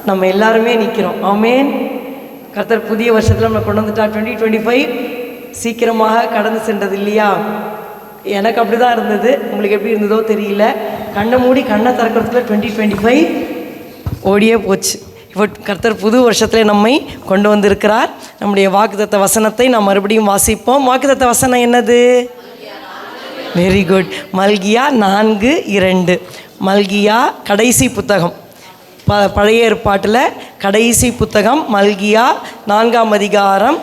நம்ம எல்லாருமே நிற்கிறோம். ஆமேன். கர்த்தர் புதிய வருஷத்தில் நம்ம கொண்டு வந்துட்டா. 2025 சீக்கிரமாக கடந்து சென்றது இல்லையா? எனக்கு அப்படி தான் இருந்தது. உங்களுக்கு எப்படி இருந்ததோ தெரியல. கண்ணை மூடி கண்ணை திறக்கிறதுக்குள்ள 2025 ஓடியே போச்சு. இப்போ கர்த்தர் புது வருஷத்தில் நம்மை கொண்டு வந்திருக்கிறார். நம்முடைய வாக்குத்தத்த வசனத்தை நாம் மறுபடியும் வாசிப்போம். வாக்குத்தத்த வசனம் என்னது? Very good. மல்கியா 4:2. மல்கியா கடைசி புத்தகம், பழைய ஏற்பாட்டில் கடைசி புத்தகம் மல்கியா 4ஆம் அதிகாரம்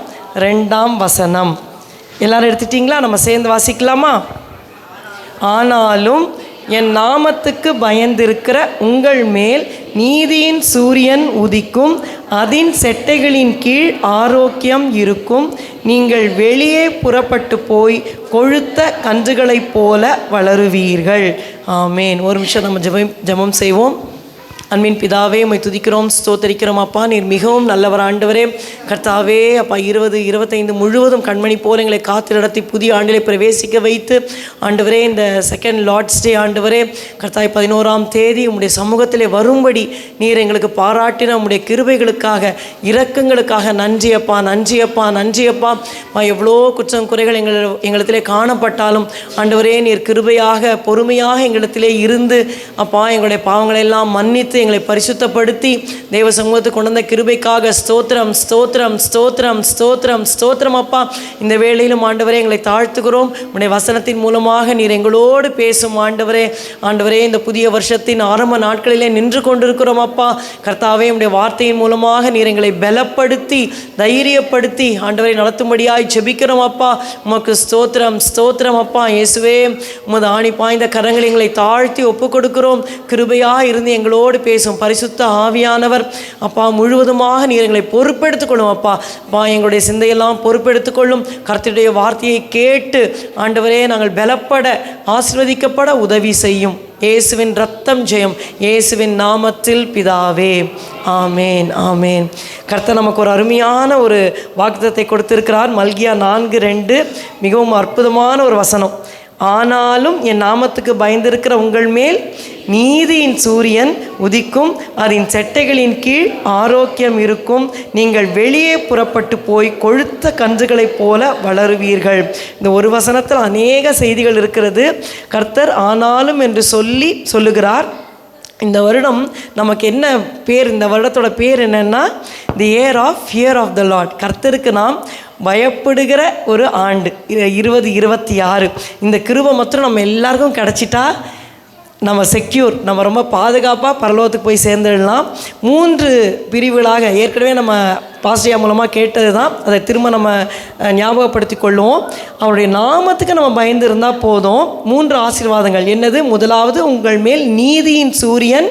2ஆம் வசனம். எல்லாரும் எடுத்துட்டிங்களா? நம்ம சேர்ந்து வாசிக்கலாமா? ஆனாலும் என் நாமத்துக்கு பயந்திருக்கிற உங்கள் மேல் நீதியின் சூரியன் உதிக்கும், அதன் செட்டைகளின் கீழ் ஆரோக்கியம் இருக்கும். நீங்கள் வெளியே புறப்பட்டு போய் கொழுத்த கன்றுகளைப் போல வளருவீர்கள். ஆமேன். ஒரு நிமிஷம் நம்ம ஜெபம் செய்வோம். அன்பின் பிதாவே, உம்மை துதிக்கிறோம், ஸ்தோத்தரிக்கிறோம். அப்பா, நீர் மிகவும் நல்லவர் ஆண்டவரே. கர்த்தாவே, அப்பா 2025 முழுவதும் கண்மணி போல் எங்களை காத்து நடத்தி புதிய ஆண்டிலே பிரவேசிக்க வைத்து ஆண்டவரே, இந்த செகண்ட் லார்ட்ஸ் டே ஆண்டவரே கர்த்தாய் 11ஆம் தேதி உம்முடைய சமூகத்திலே வரும்படி நீர் எங்களுக்கு பாராட்டின உம்முடைய கிருபைகளுக்காக, இரக்கங்களுக்காக நன்றி அப்பா, நன்றி அப்பா, நன்றி அப்பா. எவ்வளோ குற்றம் குறைகள் எங்களிடத்திலே காணப்பட்டாலும் ஆண்டவரே, நீர் கிருபையாக பொறுமையாக எங்களிடத்திலே இருந்து அப்பா எங்களுடைய பாவங்களை எல்லாம் மன்னித்து எங்களை பரிசுத்தப்படுத்தி தேவ சமூகத்துக்கு கொண்டு வந்த கிருபைக்காக ஸ்தோத்திரம், ஸ்தோத்திரம், ஸ்தோத்திரம், ஸ்தோத்திரம், ஸ்தோத்திரம். அப்பா, இந்த வேளையிலும் ஆண்டவரே எங்களை தாழ்த்துகிறோம். உடைய வசனத்தின் மூலமாக நீர் எங்களோடு பேசும் ஆண்டவரே. ஆண்டவரே, இந்த புதிய வருஷத்தின் ஆரம்ப நாட்களிலே நின்று கொண்டிருக்கிறோம் அப்பா. கர்த்தாவே, உடைய வார்த்தையின் மூலமாக நீர் எங்களை பலப்படுத்தி தைரியப்படுத்தி ஆண்டவரை நடத்தும்படியாய் ஜெபிக்கிறோம் அப்பா. உமக்கு ஸ்தோத்திரம், ஸ்தோத்திரம் அப்பா. இயேசுவே, உமது ஆணி பாய்ந்த கரங்களை எங்களை தாழ்த்தி ஒப்பு கொடுக்கிறோம். கிருபையாக இருந்து எங்களோடு பேசும் பரிசுத்த ஆவியானவர் அப்பா முழுவதுமாக நீர் எங்களை பொறுப்பெடுத்துக்கொள்ளும் அப்பா. அப்பா, எங்களுடைய சிந்தையெல்லாம் பொறுப்பெடுத்துக்கொள்ளும். கர்த்தருடைய வார்த்தையை கேட்டு ஆண்டவரே நாங்கள் பலப்பட ஆசீர்வதிக்கப்பட உதவி செய்யும். இயேசுவின் ரத்தம் ஜெயம். இயேசுவின் நாமத்தில் பிதாவே, ஆமேன், ஆமேன். கர்த்தர் நமக்கு ஒரு அருமையான ஒரு வாக்குத்தத்தை கொடுத்திருக்கிறார். மல்கியா 4:2 மிகவும் அற்புதமான ஒரு வசனம். ஆனாலும் என் நாமத்துக்கு பயந்திருக்கிற உங்கள் மேல் நீதியின் சூரியன் உதிக்கும், அதன் செட்டைகளின் கீழ் ஆரோக்கியம் இருக்கும். நீங்கள் வெளியே புறப்பட்டு போய் கொழுத்த கன்றுகளைப் போல வளருவீர்கள். இந்த ஒரு வசனத்தில் அநேக செய்திகள் இருக்கிறது. கர்த்தர் ஆனாலும் என்று சொல்லுகிறார். இந்த வருடம் நமக்கு என்ன பேர்? இந்த வருடத்தோட பேர் என்னென்னா the year of fear of the Lord. கர்த்தருக்கு நாம் பயப்படுகிற ஒரு ஆண்டு 2026. இந்த கிருபை மாத்திரம் நம்ம எல்லாருக்கும் கிடச்சிட்டா நம்ம செக்யூர், நம்ம ரொம்ப பாதுகாப்பாக பரலோகத்துக்கு போய் சேர்ந்துடலாம். 3 பிரிவுகளாக ஏற்கனவே நம்ம பாஸ்டியா மூலமாக கேட்டது தான். அதை திரும்ப நம்ம ஞாபகப்படுத்தி கொள்ளுவோம். அவருடைய நாமத்துக்கு நம்ம பயந்து இருந்தால் போதும். 3 ஆசீர்வாதங்கள் என்னது? முதலாவது, உங்கள் மேல் நீதியின் சூரியன்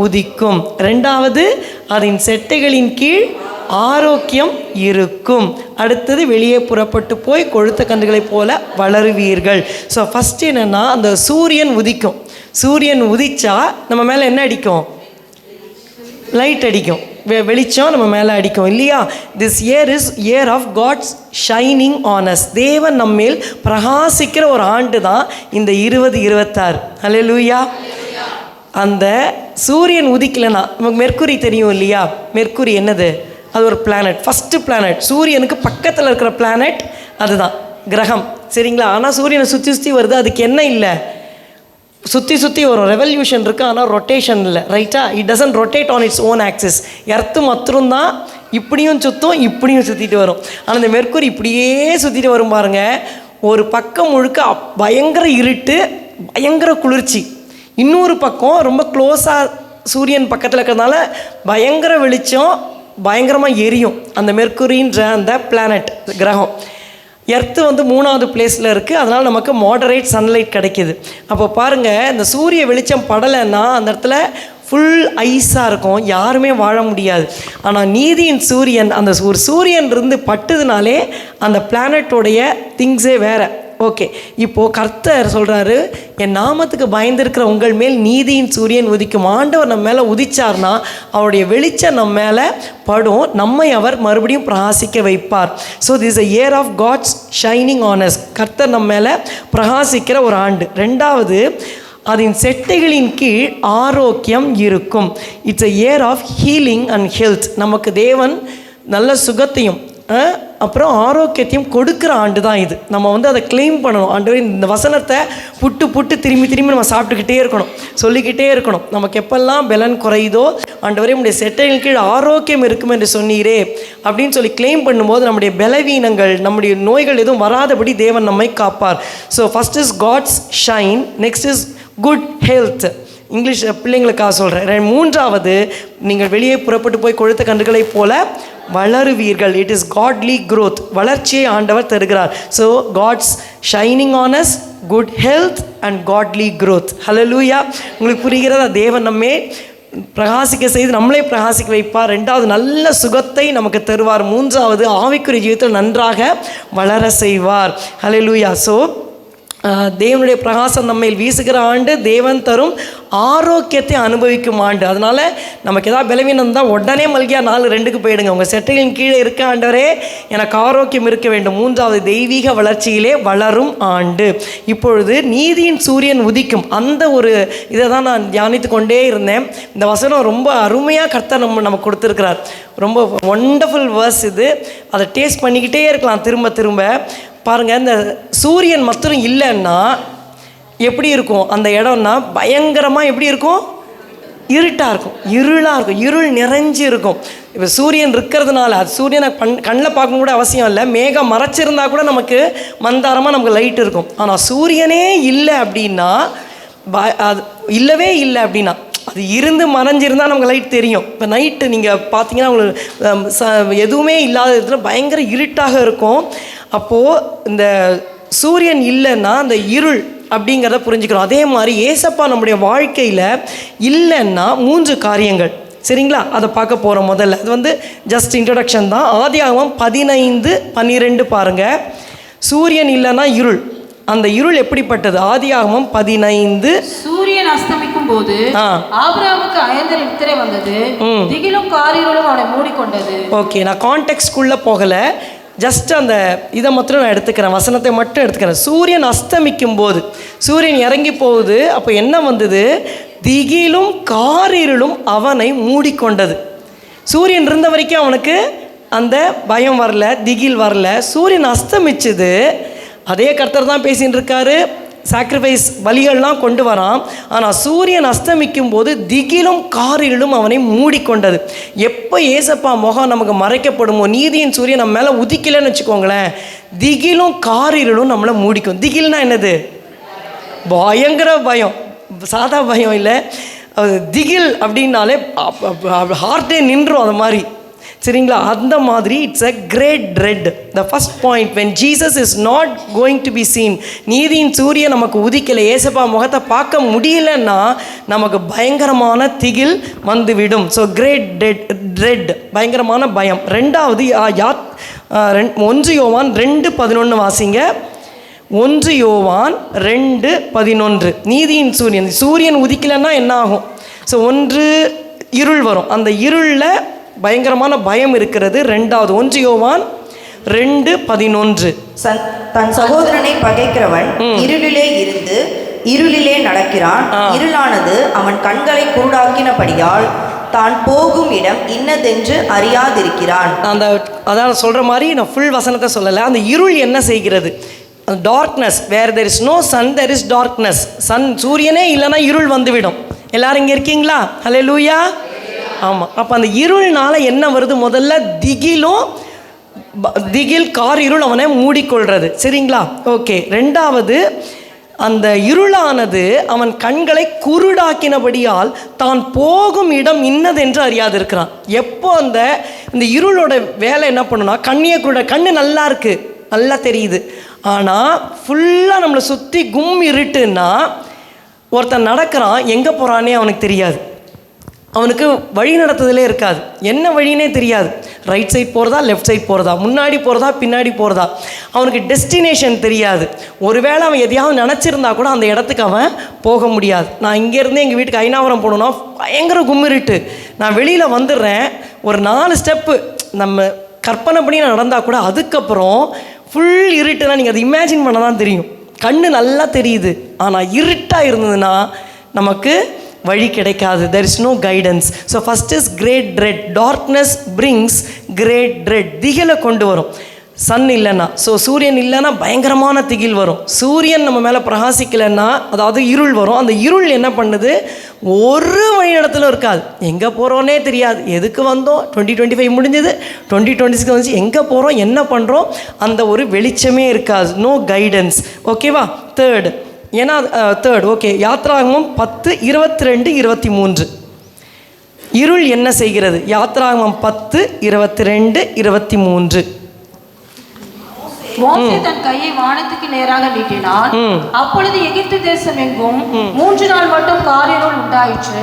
உதிக்கும். 2வது, அதன் செட்டைகளின் கீழ் ஆரோக்கியம் இருக்கும். அடுத்தது, வெளியே புறப்பட்டு போய் கொழுத்த கன்றுகளைப் போல வளருவீர்கள். ஸோ ஃபஸ்ட் என்னென்னா, அந்த சூரியன் உதிக்கும். சூரியன் உதிச்சா நம்ம மேலே என்ன அடிக்கும்? லைட் அடிக்கும், வெளிச்சம் நம்ம மேலே அடிக்கும் இல்லையா? This year is year of God's shining on us. தேவன் நம்மேல் பிரகாசிக்கிற ஒரு ஆண்டு தான் இந்த 2026. ஹல்லேலூயா. அந்த சூரியன் உதிக்கலைன்னா நமக்கு மெர்க்குரி தெரியும் இல்லையா? மெர்க்குரி என்னது? அது ஒரு பிளானட், ஃபஸ்ட்டு பிளானட். சூரியனுக்கு பக்கத்தில் இருக்கிற பிளானட் அதுதான் கிரகம், சரிங்களா? ஆனால் சூரியனை சுற்றி சுற்றி வருது. அதுக்கு என்ன இல்லை? சுற்றி சுற்றி வரும், ரெவல்யூஷன் இருக்குது, ஆனால் ரொட்டேஷன் இல்லை, ரைட்டா? It doesn't rotate on its own axis. Earth மாத்திரம்தான் இப்படியும் சுற்றும் இப்படியும் சுற்றிட்டு வரும். ஆனால் இந்த மெர்க்குரி இப்படியே சுற்றிட்டு வரும் பாருங்கள். ஒரு பக்கம் முழுக்க பயங்கர இருட்டு, பயங்கர குளிர்ச்சி. இன்னொரு பக்கம் ரொம்ப க்ளோஸாக சூரியன் பக்கத்தில் இருக்கிறதுனால பயங்கர வெளிச்சம், பயங்கரமாக எரியும். அந்த மெர்க்குரின்ற அந்த பிளானட் கிரகம். எர்த்து 3வது பிளேஸில் இருக்குது. அதனால் நமக்கு மாடரேட் சன்லைட் கிடைக்கிது. அப்போ பாருங்கள், இந்த சூரிய வெளிச்சம் படலைன்னா அந்த இடத்துல ஃபுல் ஐஸாக இருக்கும், யாருமே வாழ முடியாது. ஆனால் நீதியின் சூரியன், அந்த ஒரு சூரியன் இருந்து பட்டுதுனாலே அந்த பிளானட்டோடைய திங்ஸே வேறு. ஓகே, இப்போது கர்த்தர் சொல்கிறாரு, என் நாமத்துக்கு பயந்திருக்கிற உங்கள் மேல் நீதியின் சூரியன் உதிக்கும். ஆண்டவர் நம்ம மேலே உதிச்சார்னா அவருடைய வெளிச்சம் நம்ம மேலே படும், நம்மை அவர் மறுபடியும் பிரகாசிக்க வைப்பார். So this is a year of God's shining on us. கர்த்தர் நம்ம மேலே பிரகாசிக்கிற ஒரு ஆண்டு. 2வது, அதன் செட்டைகளின் கீழ் ஆரோக்கியம் இருக்கும். It's a year of healing and health. நமக்கு தேவன் நல்ல சுகத்தையும் அப்புறம் ஆரோக்கியத்தையும் கொடுக்குற ஆண்டு தான் இது. நம்ம வந்து அதை கிளைம் பண்ணணும். ஆண்டவரே, இந்த வசனத்தை புட்டு திரும்பி நம்ம சாப்பிட்டுக்கிட்டே இருக்கணும், சொல்லிக்கிட்டே இருக்கணும். நமக்கு எப்பெல்லாம் பலன் குறையுதோ, ஆண்டவரே உடைய செட்டையின் கீழ் ஆரோக்கியம் இருக்கும் என்று சொன்னீரே அப்படின்னு சொல்லி கிளைம் பண்ணும்போது நம்முடைய பலவீனங்கள், நம்முடைய நோய்கள் எதுவும் வராதபடி தேவன் நம்மை காப்பார். So first is God's shine, next is good health. English பிள்ளைங்களுக்காக சொல்கிறேன். மூன்றாவது, நீங்கள் வெளியே புறப்பட்டு போய் கொழுத்த கன்றுகளைப் போல வளருவீர்கள். It is godly growth. வளர்ச்சியை ஆண்டவர் தருகிறார். So God's shining on us, good health and godly growth. ஹல்லேலூயா. உங்களுக்கு புரிகிறதா? தேவன் நம்மை பிரகாசிக்க செய்து நம்மளே பிரகாசிக்க வைப்பார். ரெண்டாவது, நல்ல சுகத்தை நமக்கு தருவார். மூன்றாவது, ஆவிக்குரிய ஜீவிதத்தில் நன்றாக வளர செய்வார். ஹல்லேலூயா. ஸோ தேவனுடைய பிரகாசம் நம்மை வீசுகிற ஆண்டு, தேவன் தரும் ஆரோக்கியத்தை அனுபவிக்கும் ஆண்டு. அதனால் நமக்கு ஏதாவது பலவீனம் தான் உடனே மல்கியா 4:2 போயிடுங்க. உங்கள் செட்டையின் கீழே இருக்க ஆண்டவரே எனக்கு ஆரோக்கியம் இருக்க வேண்டும். மூன்றாவது, தெய்வீக வளர்ச்சியிலே வளரும் ஆண்டு. இப்பொழுது நீதியின் சூரியன் உதிக்கும். அந்த ஒரு இதை தான் நான் தியானித்து கொண்டே இருந்தேன். இந்த வசனம் ரொம்ப அருமையாக கர்த்தர் நமக்கு கொடுத்துருக்கிறார். ரொம்ப ஒண்டர்ஃபுல் வேர்ஸ் இது. அதை டேஸ்ட் பண்ணிக்கிட்டே இருக்கலாம் திரும்ப பாருங்கள். இந்த சூரியன் மாத்திரம் இல்லைன்னா எப்படி இருக்கும் அந்த இடம்னா? பயங்கரமாக எப்படி இருக்கும்? இருட்டாக இருக்கும், இருளாக இருக்கும், இருள் நிறைஞ்சி இருக்கும். இப்போ சூரியன் இருக்கிறதுனால அது சூரியனை கண்ணில் பார்க்க கூட அவசியம் இல்லை. மேகம் மறைச்சிருந்தா கூட நமக்கு மந்தாரமாக நமக்கு லைட் இருக்கும். ஆனால் சூரியனே இல்லை அப்படின்னா, அது இல்லவே இல்லை அப்படின்னா, அது இருந்து மறைஞ்சிருந்தால் நமக்கு லைட் தெரியும். இப்போ நைட்டு நீங்கள் பார்த்தீங்கன்னா உங்களுக்கு எதுவுமே இல்லாத இதில் பயங்கர இருட்டாக இருக்கும். அப்போது இந்த சூரியன் இல்லைன்னா அந்த இருள் அப்படிங்கிறத புரிஞ்சுக்கிறோம். அதே மாதிரி ஏசப்பா நம்முடைய வாழ்க்கையில் இல்லைன்னா 3 காரியங்கள். சரிங்களா? அதை பார்க்க போகிறோம். முதல்ல அது வந்து ஜஸ்ட் இன்ட்ரடக்ஷன் தான். ஆதியாகமம் 15:12 பாருங்கள். சூரியன் இல்லைன்னா இருள். அந்த இருள் எப்படிப்பட்டது? ஆதியாகமம் 15. சூரியன் அஸ்தமிக்கும் போது ஆபிரகாமுக்கு அயர்ந்த நித்திரை வந்தது, திகிலும் காரிருளும் அவனை மூடிக்கொண்டது. ஓகே, நான் கான்டெக்ஸ்ட்குள்ளே போகலை, ஜஸ்ட் அந்த இதை மாத்திரம் நான் எடுத்துக்கிறேன், வசனத்தை மட்டும் எடுத்துக்கிறேன். சூரியன் அஸ்தமிக்கும் போது, சூரியன் இறங்கி போகுது. அப்போ என்ன வந்தது? திகிலும் காரிருளும் அவனை மூடிக்கொண்டது. சூரியன் இருந்த வரைக்கும் அவனுக்கு அந்த பயம் வரல, திகில் வரல. சூரியன் அஸ்தமிச்சது. அதே கர்த்தர் தான் பேசின்னு இருக்காரு. சாக்ரிஃபைஸ் பலிகள்லாம் கொண்டு வரான். ஆனால் சூரியன் அஸ்தமிக்கும் போது திகிலும் காரிருளும் அவனை மூடிக்கொண்டது. எப்போ ஏசப்பா முகம் நமக்கு மறைக்கப்படுமோ, நீதியின் சூரியன் நம்ம மேலே உதிக்கலைன்னு வச்சுக்கோங்களேன், திகிலும் காரிருளும் நம்மளை மூடிக்கும். திகில்னா என்னது? பயங்கர பயம், சாதா பயம் இல்லை. திகில் அப்படின்னாலே ஹார்ட்டே நின்றும் அது மாதிரி. சரிங்களா? அந்த மாதிரி it's a great dread. The first point, when Jesus is not going to be seen, நீதியின் சூரியன் நமக்கு உதிக்கலை, ஏசப்பா முகத்தை பார்க்க முடியலன்னா நமக்கு பயங்கரமான திகில் வந்துவிடும். ஸோ கிரேட் ட்ரெட், பயங்கரமான பயம். ரெண்டாவது 1 யோவான் 2:11 வாசிங்க. 1 யோவான் 2:11. நீதியின் சூரியன் உதிக்கலைன்னா என்ன ஆகும்? ஸோ ஒன்று இருள் வரும். அந்த இருளில் பயங்கரமான பயம் இருக்கிறது. ரெண்டாவது 1 யோவான் 2:11. தன் சகோதரனை பகைக்கிறவன் இருளிலே இருந்து இருளிலே நடக்கிறான். இருளானது அவன் கண்களை குருடாக்கினபடியால் தான் போகும் இடம் இன்னதென்று அறியாதிருக்கிறான். அதான் சொல்கிற மாதிரி நான் ஃபுல் வசனத்தை சொல்லலை. அந்த இருள் என்ன செய்கிறது? Darkness. Where there is no sun there is darkness. சூரியனே இல்லைன்னா இருள் வந்துவிடும். எல்லாரும் இங்கே இருக்கீங்களா? ஹல்லேலூயா. ஆமாம். அப்போ அந்த இருள்னால என்ன வருது? முதல்ல திகில் காரிருள் அவனை மூடிக்கொள்வது. சரிங்களா? ஓகே. ரெண்டாவது, அந்த இருளானது அவன் கண்களை குருடாக்கினபடியால் தான் போகும் இடம் இன்னதென்று அறியாதிருக்கிறான். எப்போ அந்த இருளோட வேலை என்ன பண்ணுன்னா, கண்ணியை குருட, கண்ணு நல்லா இருக்குது, நல்லா தெரியுது, ஆனால் ஃபுல்லாக நம்மளை சுற்றி கும் இருட்டுன்னா ஒருத்தன் நடக்கிறான், எங்கே போகிறானே அவனுக்கு தெரியாது, அவனுக்கு வழி நடத்துதலே இருக்காது, என்ன வழினே தெரியாது. ரைட் சைட் போகிறதா, லெஃப்ட் சைட் போகிறதா, முன்னாடி போகிறதா, பின்னாடி போகிறதா, அவனுக்கு டெஸ்டினேஷன் தெரியாது. ஒருவேளை அவன் எதையாவது நினச்சிருந்தா கூட அந்த இடத்துக்கு அவன் போக முடியாது. நான் இங்கேருந்து எங்கள் வீட்டுக்கு ஐநாவரம் போகணுன்னா பயங்கர கும்மிருட்டு, நான் வெளியில் வந்துடுறேன். ஒரு 4 ஸ்டெப்பு நம்ம கற்பனை பண்ணி நான் நடந்தால் கூட அதுக்கப்புறம் ஃபுல் இருட்டுனா நீங்கள் அதை இமேஜின் பண்ண தான் தெரியும். கண்ணு நல்லா தெரியுது, ஆனால் இருட்டாக இருந்ததுன்னா நமக்கு வழி கிடைக்காது. There is no guidance. So first is great dread. Darkness brings great dread. திகிலை கொண்டு வரும். சன் இல்லைன்னா, ஸோ சூரியன் இல்லைன்னா பயங்கரமான திகில் வரும். சூரியன் நம்ம மேலே பிரகாசிக்கலைன்னா அதாவது இருள் வரும். அந்த இருள் என்ன பண்ணுது, ஒரு வழி இடத்துல இருக்காது, எங்கே போகிறோன்னே தெரியாது. எதுக்கு வந்தோம், 2025 முடிஞ்சது, 2026 வந்துச்சு, எங்கே போகிறோம், என்ன பண்ணுறோம், அந்த ஒரு வெளிச்சமே இருக்காது. No guidance. ஓகேவா? தேர்டு, ஏன்னா தேர்ட் ஓகே, யாத்ராகமம் 10:22-23. இருள் என்ன செய்கிறது? யாத்ராகமம் 10:22-23. மோசே தன் கையை வானத்துக்கு நேராக நீட்டினான். அப்பொழுது எகிப்து தேசம் எங்கும் 3 நாள் மட்டும் காரிருள் உண்டாயிற்று.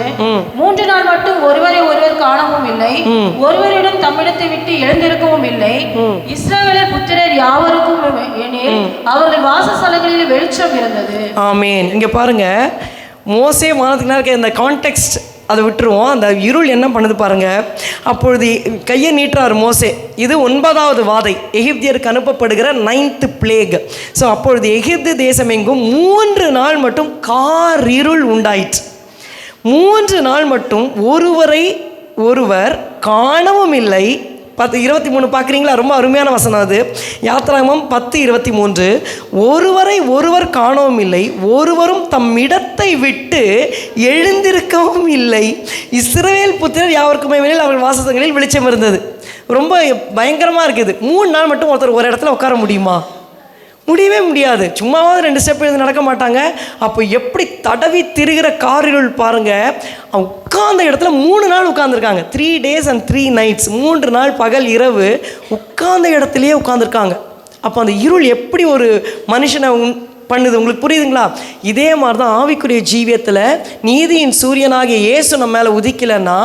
3 நாள் மட்டும் ஒருவரை ஒருவர் காணவும் இல்லை, ஒருவரிடம் தம்மிடத்தை விட்டு எழுந்திருக்கவும் இல்லை. இஸ்ரவேலர் புத்திரர் யாவருக்கும் எனில் அவர்கள் வாசஸ்தலங்களில் வெளிச்சம் இருந்தது. ஆமேன். இங்க பாருங்க, மோசே வானத்துக்கு நேரா, இந்த கான்டெக்ஸ்ட் அதை விட்டுருவோம். அந்த இருள் என்ன பண்ணுது பாருங்க. அப்பொழுது கையை நீட்டுறார் மோசே. இது 9வது வாதை, எகிப்தியருக்கு அனுப்பப்படுகிற 9th பிளேக். ஸோ அப்பொழுது எகிப்து தேசம் எங்கும் 3 நாள் மட்டும் காரிருள் உண்டாயிற்று. 3 நாள் மட்டும் ஒருவரை ஒருவர் காணவும் இல்லை. 10:23 பார்க்குறீங்களா? ரொம்ப அருமையான வசனம் அது. யாத்ராகமம் 10:23. ஒருவரை ஒருவர் காணவும் இல்லை, ஒருவரும் தம் இடத்தை விட்டு எழுந்திருக்கவும் இல்லை. இஸ்ரவேல் புத்திரர் யாவருக்குமே வெளியில் அவர்கள் வாசஸ்தலங்களில் வெளிச்சம் இருந்தது. ரொம்ப பயங்கரமாக இருக்குது. 3 நாள் மட்டும் ஒருத்தர் ஒரு இடத்துல உட்கார முடியுமா? முடியவே முடியாது. சும்மாவது 2 ஸ்டெப் எழுந்து நடக்க மாட்டாங்க. அப்போ எப்படி தடவி திரிகிற காரிருள் பாருங்க. உட்கார்ந்த இடத்துல 3 நாள் உட்கார்ந்துருக்காங்க. 3 days and 3 nights. 3 நாள் பகல் இரவு உட்கார்ந்த இடத்துலையே உட்கார்ந்துருக்காங்க. அப்போ அந்த இருள் எப்படி ஒரு மனுஷனை பண்ணுது, உங்களுக்கு புரியுதுங்களா? இதே மாதிரி தான் ஆவிக்குரிய ஜீவியத்தில் நீதியின் சூரியனாகிய இயேசு நம்ம மேலே உதிக்கலைன்னா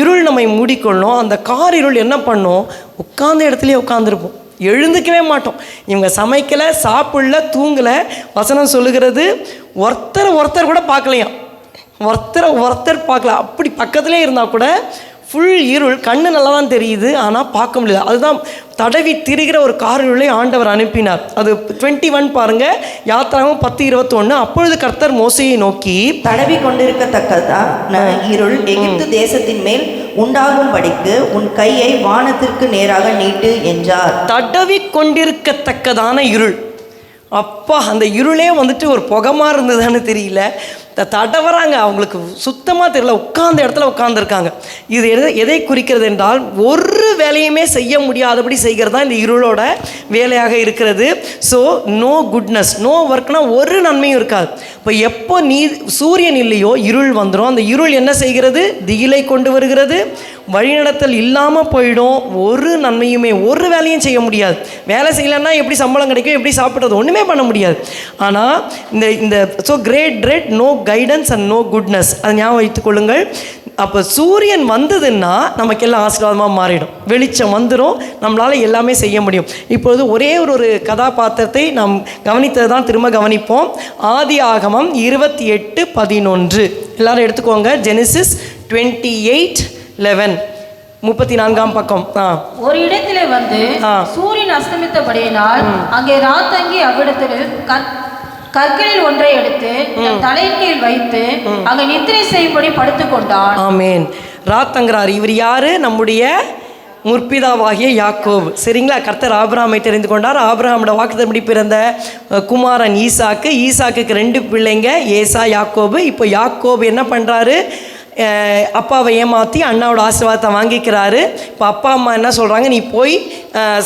இருள் நம்மை மூடிக்கொள்ளணும். அந்த காரிருள் என்ன பண்ணும், உட்கார்ந்த இடத்துலையே உட்காந்துருப்போம், எழுந்துக்கவே மாட்டோம். இவங்க சமைக்கலை, சாப்பிடல, தூங்கலை. வசனம் சொல்லுகிறது ஒருத்தர் கூட பார்க்கலையாம். ஒருத்தர் பார்க்கல. அப்படி பக்கத்துலேயே இருந்தால் கூட ஃபுல் இருள். கண்ணு நல்லா தான் தெரியுது, ஆனால் பார்க்க முடியல. அதுதான் தடவி திரிகிற ஒரு காரிருளை ஆண்டவர் அனுப்பினார். அது 21 பாருங்க, யாத்ராகமம் 10:21. அப்பொழுது கர்த்தர் மோசேயை நோக்கி, தடவி கொண்டிருக்கத்தக்கதான இருள் எகிப்து தேசத்தின் மேல் உண்டாகும்படிக்கு உன் கையை வானத்திற்கு நேராக நீட்டு என்றார். தடவி கொண்டிருக்கத்தக்கதான இருள். அப்பா, அந்த இருளே வந்துட்டு ஒரு புகமா இருந்ததுன்னு தெரியல, தடவறாங்க. அவங்களுக்கு சுத்தமாக தெரியல, உட்கார்ந்த இடத்துல உட்கார்ந்துருக்காங்க. இது எதை குறிக்கிறது என்றால், ஒரு வேலையுமே செய்ய முடியாதபடி செய்கிறது தான் இந்த இருளோட வேலையாக இருக்கிறது. ஸோ நோ குட்னஸ், நோ ஒர்க்னா ஒரு நன்மையும் இருக்காது. இப்போ எப்போ சூரியன் இல்லையோ இருள் வந்துடும். அந்த இருள் என்ன செய்கிறது, திகிலை கொண்டு வருகிறது, வழிநடத்தல் இல்லாமல் போயிடும். ஒரு நன்மையுமே, ஒரு வேலையும் செய்ய முடியாது. வேலை செய்யலைன்னா எப்படி சம்பளம் கிடைக்கும், எப்படி சாப்பிட்றது, ஒன்றுமே பண்ண முடியாது. ஆனால் இந்த so great dread, no guidance and no goodness, அதை ஞாபகம் வைத்துக் கொள்ளுங்கள். அப்போ சூரியன் வந்ததுன்னா நமக்கு எல்லாம் ஆசீர்வாதமாக மாறிடும், வெளிச்சம் வந்துடும், நம்மளால் எல்லாமே செய்ய முடியும். இப்பொழுது ஒரே ஒரு கதாபாத்திரத்தை நாம் கவனித்தது தான் திரும்ப கவனிப்போம். ஆதியாகமம் 28:11 எல்லாரும் எடுத்துக்கோங்க. ஜெனிசிஸ் 28:11, 34ஆம் பக்கம். ஒரு இடத்திலே வந்து சூரியன் அஸ்தமித்தபடியினால் அங்கே ராத்தங்கி அவ்விடத்தில் கற்களில் ஒன்றை எடுத்து தலையின் கீழ் வைத்து அங்கே நித்திரை செய்யும்படி படுத்துக் கொண்டான். ஆமேன். ராத்தங்கிறார். இவர் யாரு? நம்முடைய முற்பிதாவாகிய யாக்கோபு. சரிங்களா? கர்த்தர் ஆபிரகாமை தெரிந்து கொண்டார். ஆபிரகாமோட வாக்குத்தத்தப்படி பிறந்த குமாரன் ஈசாக்கு. ஈசாக்குக்கு 2 பிள்ளைங்க, ஏசா, யாக்கோபு. இப்போ யாக்கோபு என்ன பண்ணுறாரு, அப்பாவை ஏமாற்றி அண்ணாவோட ஆசீர்வாதத்தை வாங்கிக்கிறாரு. இப்போ அப்பா அம்மா என்ன சொல்கிறாங்க, நீ போய்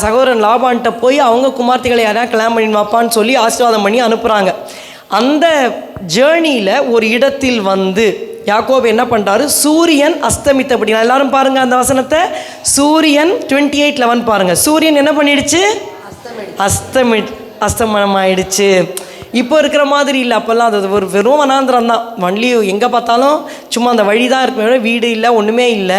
சகோதரன் லாபான்கிட்ட போய் அவங்க குமார்த்திகளை யாராவது கல்யாணம் பண்ணிடுவாப்பான்னு சொல்லி ஆசீர்வாதம் பண்ணி அனுப்புகிறாங்க. அந்த ஜேர்னியில் ஒரு இடத்தில் வந்து யாக்கோபு என்ன பண்ணுறாரு, சூரியன் அஸ்தமித்தபடினா, எல்லாரும் பாருங்கள் அந்த வசனத்தை. சூரியன் 28:11 பாருங்கள். சூரியன் என்ன பண்ணிடுச்சு, அஸ்தமனம் ஆயிடுச்சு. இப்போ இருக்கிற மாதிரி இல்லை. அப்போல்லாம் அது ஒரு வெறும் வனாந்திரம் தான். வண்டி எங்கே பார்த்தாலும் சும்மா அந்த வழி தான் இருக்குமே, வீடு இல்லை, ஒன்றுமே இல்லை.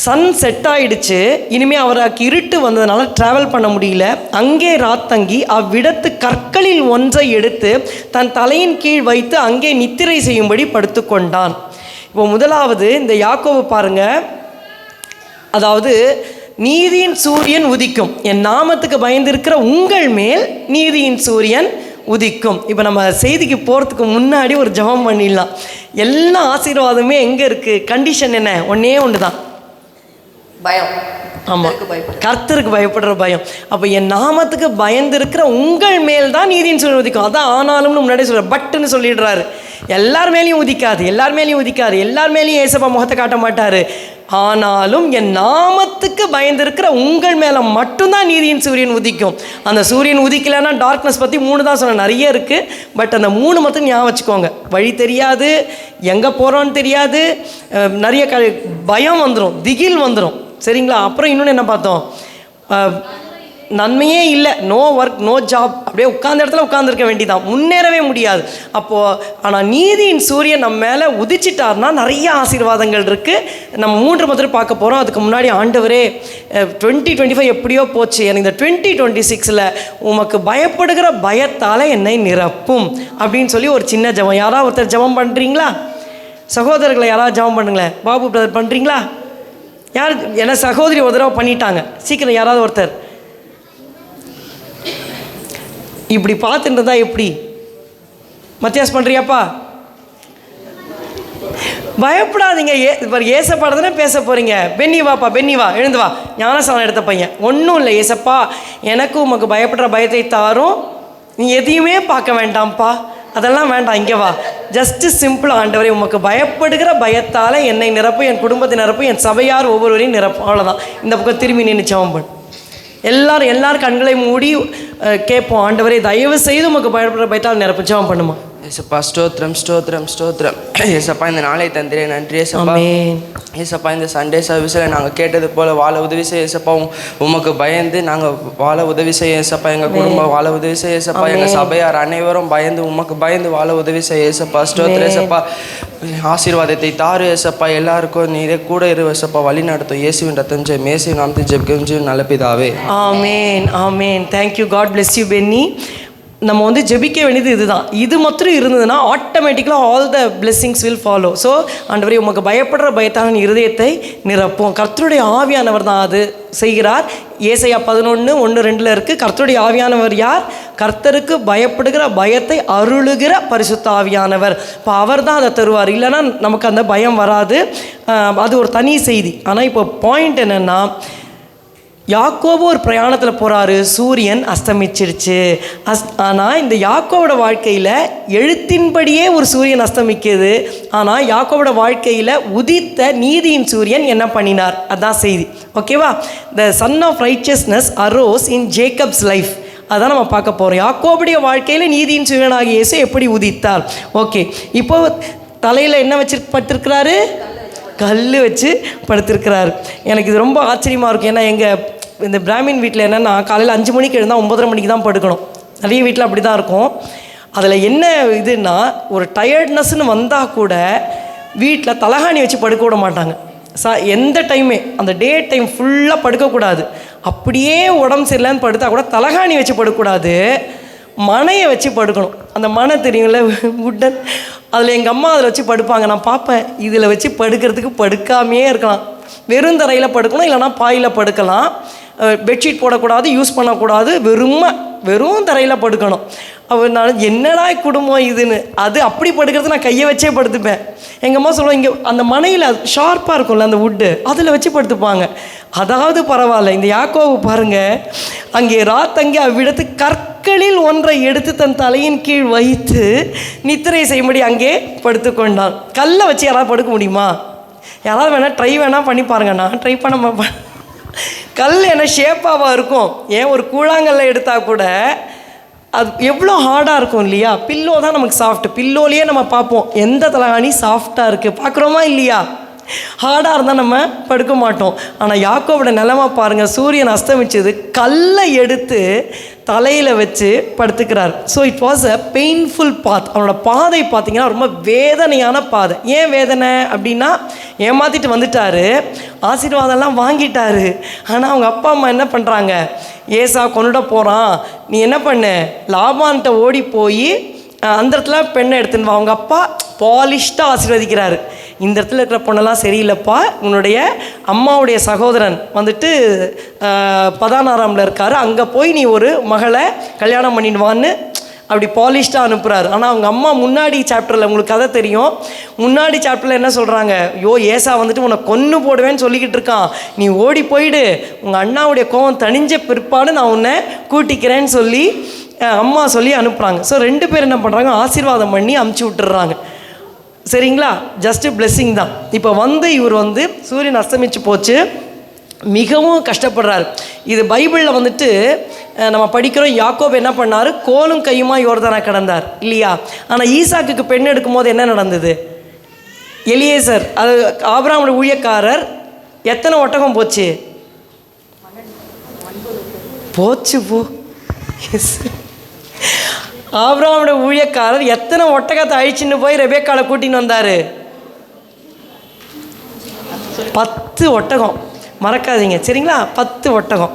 சன் செட் ஆகிடுச்சு. இனிமேல் அவருக்கு இருட்டு வந்ததுனால ட்ராவல் பண்ண முடியல. அங்கே ராத்தங்கி அவ்விடத்து கற்களில் ஒன்றை எடுத்து தன் தலையின் கீழ் வைத்து அங்கே நித்திரை செய்யும்படி படுத்து கொண்டான். இப்போ முதலாவது இந்த யாக்கோபு பாருங்க, அதாவது நீதியின் சூரியன் உதிக்கும், என் நாமத்துக்கு பயந்திருக்கிற உங்கள் மேல் நீதியின் சூரியன் உதிக்கும். இப்போ நம்ம செய்திக்கு போகிறதுக்கு முன்னாடி ஒரு ஜெபம் பண்ணிடலாம். எல்லா ஆசீர்வாதமே எங்கே இருக்குது? கண்டிஷன் என்ன? ஒன்றே ஒன்று தான், பயம். ஆமாம், கர்த்தருக்கு பயப்படுற பயம். அப்போ என் நாமத்துக்கு பயந்து இருக்கிற உங்கள் மேல் தான் நீதியின் சூரியன் உதிக்கும். அதான் ஆனாலும்னு முன்னாடியே சொல்கிறார், பட்டுன்னு சொல்லிடுறாரு. எல்லார் மேலேயும் உதிக்காது, எல்லார் மேலேயும் உதிக்காது, எல்லார் மேலேயும் ஏசப்பா முகத்தை காட்ட மாட்டார். ஆனாலும் என் நாமத்துக்கு பயந்திருக்கிற உங்கள் மேலே மட்டும்தான் நீதியின் சூரியன் உதிக்கும். அந்த சூரியன் உதிக்கலைன்னா டார்க்னஸ் பற்றி 3 தான் சொன்னேன், நிறைய இருக்குது. பட் அந்த 3 மட்டும் ஞாபகம் வச்சுக்கோங்க. வழி தெரியாது, எங்கே போகிறோன்னு தெரியாது, நிறைய பயம் வந்துடும், திகில் வந்துடும். சரிங்களா? அப்புறம் இன்னொன்று என்ன பார்த்தோம்? நன்மையே இல்லை, நோ ஒர்க், நோ ஜாப், அப்படியே உட்கார்ந்த இடத்துல உட்காந்துருக்க வேண்டியதான், முன்னேறவே முடியாது. அப்போது ஆனால் நீதியின் சூரியன் நம்ம மேலே உதிச்சிட்டார்னா நிறைய ஆசீர்வாதங்கள் இருக்குது. நம்ம 3 மட்டும் பார்க்க போகிறோம். அதுக்கு முன்னாடி ஆண்டவரே 2025 எப்படியோ போச்சு, எனக்கு இந்த 2026 உமக்கு பயப்படுகிற பயத்தால் என்னை நிரப்பும் அப்படின்னு சொல்லி ஒரு சின்ன ஜெபம். யாராவது ஒருத்தர் ஜெபம் பண்ணுறீங்களா? சகோதரர்களை யாராவது ஜெபம் பண்ணுங்களேன். பாபு பிரதர் பண்ணுறீங்களா? யார்? என்ன சகோதரி ஒரு தடவை பண்ணிட்டாங்க. சீக்கிரம் யாராவது ஒருத்தர். இப்படி பார்த்துட்டு இருந்தா எப்படி? மத்தியாஸ் பண்ணுறியாப்பா? பயப்படாதீங்க. ஏசப்பாடதானே பேச போகிறீங்க. பென்னி வாப்பா, பென்னி வா, எழுந்து வா. ஞானசானம் எடுத்த பையன். ஒன்றும் இல்லை, ஏசப்பா எனக்கு உமக்கு பயப்படுற பயத்தை தாரும், நீ எதையுமே பார்க்க வேண்டாம்ப்பா, அதெல்லாம் வேண்டாம், இங்கே வா. ஜஸ்ட்டு சிம்பிள், ஆண்டவரே உமக்கு பயப்படுகிற பயத்தால் என்னை நிரப்பும், என் குடும்பத்தை நிரப்பும், என் சபையார் ஒவ்வொருவரையும் நிரப்பும். அவ்வளோதான். இந்த பக்கம் திரும்பி நின்று ஜெபம் பண்ணு. எல்லாரும் கண்களை மூடி கேட்போம். ஆண்டவரே தயவு செய்து உமக்கு பயப்படுற பயத்தால் நிரப்பும். ஜெபம் பண்ணுமா. ஏசப்பா ஸ்தோத்திரம் ஸ்தோத்திரம் ஸ்தோத்திரம். ஏசப்பா இந்த நாளை தந்திரே நன்றி ஏசப்பா. ஏசப்பா இந்த சண்டே சர்வீஸில் நாங்கள் கேட்டது போல் வாழ உதவி செய்ய ஏசப்பா. உமக்கு பயந்து நாங்கள் வாழ உதவி செய்ய ஏசப்பா. எங்கள் குடும்பம் வாழ உதவி செய்ய ஏசப்பா. எங்கள் சபையார் அனைவரும் பயந்து உமக்கு பயந்து வாழ உதவி செய்ய ஏசப்பா. ஸ்தோத்திரம் ஏசப்பா. ஆசீர்வாதத்தை தாரு ஏசப்பா. எல்லாருக்கும் நீரே கூட இரு ஏசப்பா. வழி நடத்தும். இயேசுவின் ரத்தம் ஜெயம், இயேசுவின் நாமத்தில் ஜெபிக்கும் நல்ல பிதாவே. ஆமேன் ஆமேன். Thank you. God bless you Benny. நம்ம வந்து ஜெபிக்க வேண்டியது இதுதான். இது மட்டும் இருந்ததுன்னா ஆட்டோமேட்டிக்கலாக all the blessings will follow. So ஆண்டவரே உமக்கு பயப்படுற பயத்தான இருதயத்தை நிரப்பும். கர்த்தருடைய ஆவியானவர் தான் அது செய்கிறார். ஏசாயா 11:1-2 இருக்குது. கர்த்தருடைய ஆவியானவர் யார்? கர்த்தருக்கு பயப்படுகிற பயத்தை அருளுகிற பரிசுத்த ஆவியானவர். இப்போ அவர் தான் அதை தருவார். இல்லைன்னா நமக்கு அந்த பயம் வராது. அது ஒரு தனி செய்தி. ஆனால் இப்போ பாயிண்ட் என்னென்னா, யாக்கோபு ஒரு பிரயாணத்தில் போகிறாரு, சூரியன் அஸ்தமிச்சிருச்சு. ஆனால் இந்த யாக்கோவோட வாழ்க்கையில் எழுத்தின்படியே ஒரு சூரியன் அஸ்தமிக்குது. ஆனால் யாக்கோவோட வாழ்க்கையில் உதித்த நீதியின் சூரியன் என்ன பண்ணினார்? அதான் செய்தி. ஓகேவா? The sun of righteousness arose in Jacob's life. அதான் நம்ம பார்க்க போகிறோம். யாக்கோபுடைய வாழ்க்கையில் நீதியின் சூரியனாகிய இயேசு எப்படி உதித்தார். ஓகே, இப்போ தலையில் என்ன படுத்திருக்கிறாரு? கல் வச்சு படுத்திருக்கிறாரு. எனக்கு இது ரொம்ப ஆச்சரியமாக இருக்கும். ஏன்னா எங்கள் இந்த பிராமின் வீட்டில் என்னென்னா, காலையில் 5 மணிக்கு எழுந்தால் 9:30 மணிக்கு தான் படுக்கணும். நிறைய வீட்டில் அப்படி தான் இருக்கும். அதில் என்ன இதுன்னா, ஒரு டயர்ட்னஸ்ன்னு வந்தால் கூட வீட்டில் தலகாணி வச்சு படுக்க விட மாட்டாங்க. எந்த டைமே அந்த டே டைம் ஃபுல்லாக படுக்கக்கூடாது. அப்படியே உடம்பு சரியில்லைன்னு படுத்தா கூட தலகாணி வச்சு படுக்கக்கூடாது, மனையை வச்சு படுக்கணும். அந்த மனை தெரியுங்கள, உட்டன், அதில் எங்கள் அம்மா அதில் வச்சு படுப்பாங்க. நான் பார்ப்பேன், இதில் வச்சு படுக்கிறதுக்கு படுக்காமையே இருக்கலாம். வெறும் தரையில் படுக்கணும், இல்லைனா பாயில் படுக்கலாம். பெட்ஷீட் போடக்கூடாது, யூஸ் பண்ணக்கூடாது, வெறும் தரையில் படுக்கணும். அவர் நான் என்னடா குடும்பம் இதுன்னு, அது அப்படி படுக்கிறது நான் கையை வச்சே படுத்துப்பேன். எங்கள் அம்மா சொல்லுவோம், இங்கே அந்த மனையில் ஷார்ப்பாக இருக்கும்ல அந்த வுட்டு, அதில் வச்சு படுத்துப்பாங்க. அதாவது பரவாயில்ல. இந்த யாக்கோபு பாருங்கள், அங்கே ராத்தங்கி அவ்விடத்து கற்களில் ஒன்றை எடுத்து தன் தலையின் கீழ் வைத்து நித்திரை செய்யும்படி அங்கே படுத்து கொண்டான். கல்லை வச்சு யாராவது படுக்க முடியுமா? யாராவது வேணால் ட்ரை வேணால் பண்ணி பாருங்க. நான் ட்ரை பண்ண கல் என்ன ஷேப்பாவாக இருக்கும். ஏன் ஒரு கூழாங்கல்ல எடுத்தால் கூட அது எவ்வளோ ஹார்டாக இருக்கும் இல்லையா? பில்லோ தான் நமக்கு சாஃப்ட். பில்லோலேயே நம்ம பார்ப்போம் எந்த தலகாணி சாஃப்டாக இருக்குது, பார்க்குறோமா இல்லையா? ஹார்டாக இருந்தால் நம்ம படுக்க மாட்டோம். ஆனால் யாக்கோவோட நிலைமை பாருங்கள், சூரியன் அஸ்தமிச்சது, கல்லை எடுத்து தலையில் வச்சு படுத்துக்கிறார். So it was a painful path. அவனோட பாதை பார்த்திங்கன்னா ரொம்ப வேதனையான பாதை. ஏன் வேதனை அப்படின்னா, ஏமாற்றிட்டு வந்துட்டார், ஆசீர்வாதம்லாம் வாங்கிட்டாரு. ஆனால் அவங்க அப்பா அம்மா என்ன பண்ணுறாங்க, ஏசா கொண்டுட போகிறான், நீ என்ன பண்ணு, லாபான்கிட்ட ஓடி போய் அந்த இடத்துல பெண்ணை எடுத்துன்னு வா. அவங்க அப்பா பாலிஷ்டாக ஆசீர்வதிக்கிறாரு. இந்த இடத்துல இருக்கிற பொண்ணெல்லாம் சரியில்லைப்பா, உன்னுடைய அம்மாவுடைய சகோதரன் வந்துட்டு பதானாராமில் இருக்கார், அங்கே போய் நீ ஒரு மகளை கல்யாணம் பண்ணிடுவான்னு அப்படி பாலிஷ்டாக அனுப்புகிறாரு. ஆனால் அவங்க அம்மா முன்னாடி சாப்டரில், உங்களுக்கு கதை தெரியும், முன்னாடி சாப்டரில் என்ன சொல்கிறாங்க, ஐயோ ஏசா வந்துட்டு உன்னை கொன்று போடுவேன்னு சொல்லிக்கிட்டு இருக்கான், நீ ஓடி போயிடு, உங்கள் அண்ணாவுடைய கோவம் தணிஞ்ச பிற்பாடு நான் உன்னை கூட்டிக்கிறேன்னு சொல்லி அம்மா சொல்லி அனுப்புகிறாங்க. ஸோ 2 பேர் என்ன பண்ணுறாங்க, ஆசீர்வாதம் பண்ணி அமுச்சு விட்டுறாங்க. சரிங்களா, ஜஸ்ட்டு பிளெஸ்ஸிங் தான். இப்போ இவர் சூரியன் அஸ்தமிச்சு போச்சு, மிகவும் கஷ்டப்படுறாரு. இது பைபிளில் வந்துட்டு நம்ம படிக்கிறோம், யாக்கோப் என்ன பண்ணார், கோலும் கையுமா யோர்தானை கடந்தார் இல்லையா. ஆனால் ஈசாக்குக்கு பெண் எடுக்கும் போது என்ன நடந்தது, எலியேசர் அது ஆபிரகாமுடைய ஊழியக்காரர் எத்தனை ஒட்டகம் போச்சு, போச்சு போ எஸ் ஆபிரகாமுடைய ஊழியக்காரர் எத்தனை ஒட்டகத்தை அழிச்சுன்னு போய் ரெபேக்காவை கூட்டின்னு வந்தார், 10 ஒட்டகம். மறக்காதீங்க சரிங்களா, 10 ஒட்டகம்.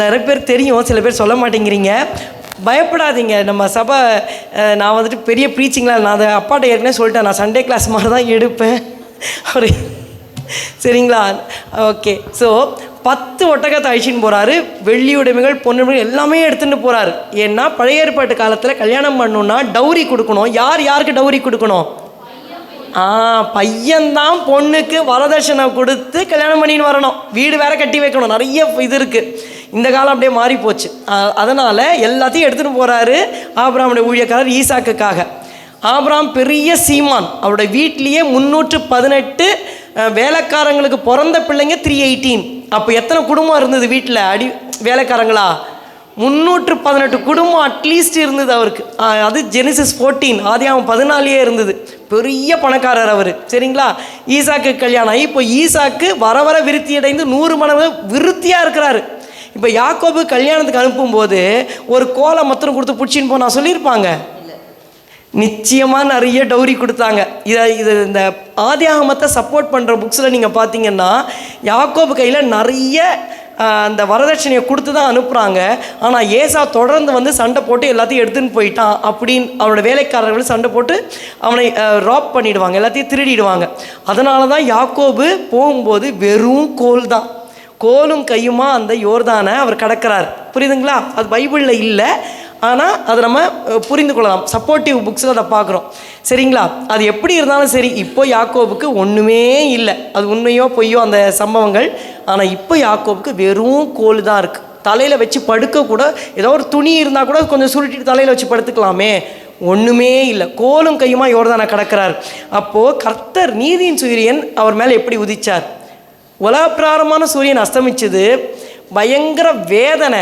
நிறைய பேர் தெரியும், சில பேர் சொல்ல மாட்டேங்கிறீங்க. பயப்படாதீங்க, நம்ம சபை நான் வந்துட்டு பெரிய ப்ரீச்சிங்லாம் நான் அதை அப்பாட்ட ஏற்கனவே சொல்லிட்டேன், நான் சண்டே கிளாஸ் மாதிரி தான் எடுப்பேன் ஒரு சரிங்களா. ஓகே, ஸோ 10 ஒட்டகத்தை அழிச்சின்னு போகிறாரு, வெள்ளி உடைமைகள் பொன்னுடைமைகள் எல்லாமே எடுத்துகிட்டு போகிறாரு. ஏன்னா பழைய ஏற்பாட்டு காலத்தில் கல்யாணம் பண்ணணுன்னா டவுரி கொடுக்கணும். யாருக்கு டவுரி கொடுக்கணும், பையன்தான் பொண்ணுக்கு வரதட்சணை கொடுத்து கல்யாணம் பண்ணின்னு வரணும், வீடு வேற கட்டி வைக்கணும், நிறைய இது இருக்குது. இந்த காலம் அப்படியே மாறி போச்சு. அதனால் எல்லாத்தையும் எடுத்துகிட்டு போகிறாரு ஆபிரகாமுடைய ஊழியக்காரர் ஈசாக்குக்காக. ஆபிரகாம் பெரிய சீமான், அவருடைய வீட்லேயே 318 வேலைக்காரங்களுக்கு பிறந்த பிள்ளைங்க 318. அப்போ எத்தனை குடும்பம் இருந்தது வீட்டில், வேலைக்காரங்களா 318 குடும்பம் அட்லீஸ்ட் இருந்தது அவருக்கு. அது ஜெனிசிஸ் 14 ஆதியாகமம் 14 இருந்தது. பெரிய பணக்காரர் அவர் சரிங்களா. ஈசாக்கு கல்யாணம் ஆகி இப்போ ஈசாக்கு வர வர விருத்தி அடைந்து 100 மடங்கு விருத்தியாக இருக்கிறாரு. இப்போ யாக்கோபு கல்யாணத்துக்கு அனுப்பும்போது ஒரு கோலை மொத்தம் கொடுத்து பிடிச்சின்னு போனா சொல்லியிருப்பாங்க, நிச்சயமாக நிறைய டவுரி கொடுத்தாங்க. இது இந்த ஆதியாகமத்தை சப்போர்ட் பண்ணுற புக்ஸில் நீங்கள் பார்த்தீங்கன்னா யாக்கோபு கையில் நிறைய அந்த வரதட்சணையை கொடுத்து தான் அனுப்புகிறாங்க. ஆனால் ஏசா தொடர்ந்து சண்டை போட்டு எல்லாத்தையும் எடுத்துன்னு போயிட்டான் அப்படின்னு அவனோட வேலைக்காரர்கள் சண்டை போட்டு அவனை ராப் பண்ணிவிடுவாங்க, எல்லாத்தையும் திருடிடுவாங்க. அதனால தான் யாக்கோபு போகும்போது வெறும் கோல் தான், கோலும் கையுமா அந்த யோர்தானை அவர் கடக்கிறார். புரியுதுங்களா, அது பைபிளில் இல்லை, ஆனால் அதை நம்ம புரிந்து கொள்ளலாம், சப்போர்ட்டிவ் புக்ஸில் அதை பார்க்குறோம் சரிங்களா. அது எப்படி இருந்தாலும் சரி, இப்போ யாக்கோபுக்கு ஒன்றுமே இல்லை, அது உண்மையோ பொய்யோ அந்த சம்பவங்கள். ஆனால் இப்போ யாக்கோபுக்கு வெறும் கோல் தான் இருக்குது. தலையில் வச்சு படுக்கக்கூட ஏதோ ஒரு துணி இருந்தால் கூட கொஞ்சம் சுருட்டிட்டு தலையில் வச்சு படுத்துக்கலாமே, ஒன்றுமே இல்லை, கோலும் கையுமா யோர்தானை கடக்கிறார். அப்போது கர்த்தர் நீதியின் சூரியன் அவர் மேலே எப்படி உதிச்சார், உலகப்பிராரமான சூரியன் அஸ்தமிச்சது, பயங்கர வேதனை,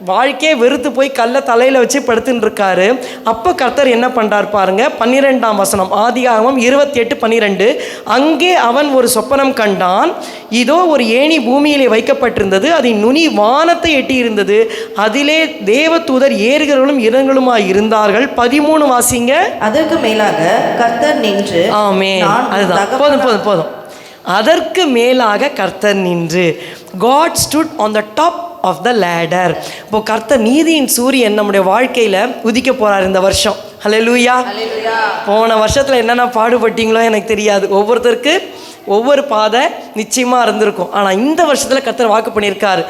வாழ்க்கையே வெறுத்து போய் கல்லை தலையில் வச்சு படுத்துன்னு இருக்காரு. அப்போ கர்த்தர் என்ன பண்ணுறார் பாருங்க, 12ஆம் வசனம், ஆதியாகமம் 28:12. அங்கே அவன் ஒரு சொப்பனம் கண்டான், இதோ ஒரு ஏணி பூமியிலே வைக்கப்பட்டிருந்தது, அதன் நுனி வானத்தை எட்டி இருந்தது, அதிலே தேவதூதர் ஏறுகிறவர்களும் இறங்குகளுமாய் இருந்தார்கள். 13 வாசிங்க. அதற்கு மேலாக கர்த்தர் நின்று, ஆமென், அதுதான் போதும். அதற்கு மேலாக கர்த்தர் நின்று, God stood on the top of the ladder. இப்போ கர்த்தர் நீதியின் சூரியன் நம்முடைய வாழ்க்கையில் உதிக்க போகிறார் இந்த வருஷம். ஹல்லேலூயா. போன வருஷத்தில் என்னென்ன பாடுபட்டீங்களோ எனக்கு தெரியாது, ஒவ்வொருத்தருக்கு ஒவ்வொரு பாதை நிச்சயமாக இருந்திருக்கும். ஆனால் இந்த வருஷத்தில் கர்த்தர் வாக்கு பண்ணியிருக்காரு,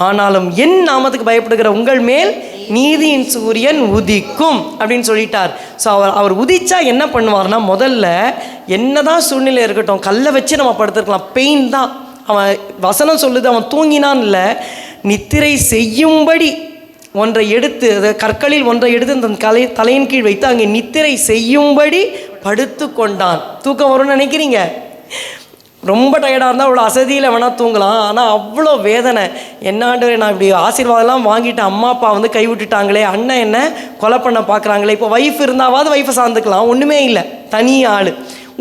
ஆனாலும் என் நாமத்துக்கு பயப்படுகிற உங்கள் மேல் நீதியின் சூரியன் உதிக்கும் அப்படின்னு சொல்லிட்டார். ஸோ அவர் உதிச்சா என்ன பண்ணுவார்னா, முதல்ல என்னதான் சூழ்நிலை இருக்கட்டும், கல்லை வச்சு நம்ம படுத்துருக்கலாம், பெயின் தான். அவன் வசனம் சொல்லுது, அவன் தூங்கினான் இல்லை, நித்திரை செய்யும்படி ஒன்றை எடுத்து, கற்களில் ஒன்றை எடுத்து அந்த தலையின் கீழ் வைத்து அங்கே நித்திரை செய்யும்படி படுத்து கொண்டான். தூக்கம் வரும்னு நினைக்கிறீங்க? ரொம்ப டயர்டாக இருந்தால் அவ்வளோ அசதியில் வேணால் தூங்கலாம், ஆனால் அவ்வளோ வேதனை. என்னாண்டு நான் இப்படி ஆசீர்வாதம்லாம் வாங்கிட்டு அம்மா அப்பா கை விட்டுட்டாங்களே, அண்ணன் என்ன கொலை பண்ண பார்க்குறாங்களே, இப்போ ஒய்ஃப் இருந்தாவது ஒய்ஃபை சார்ந்துக்கலாம், ஒன்றுமே இல்லை, தனி ஆள்,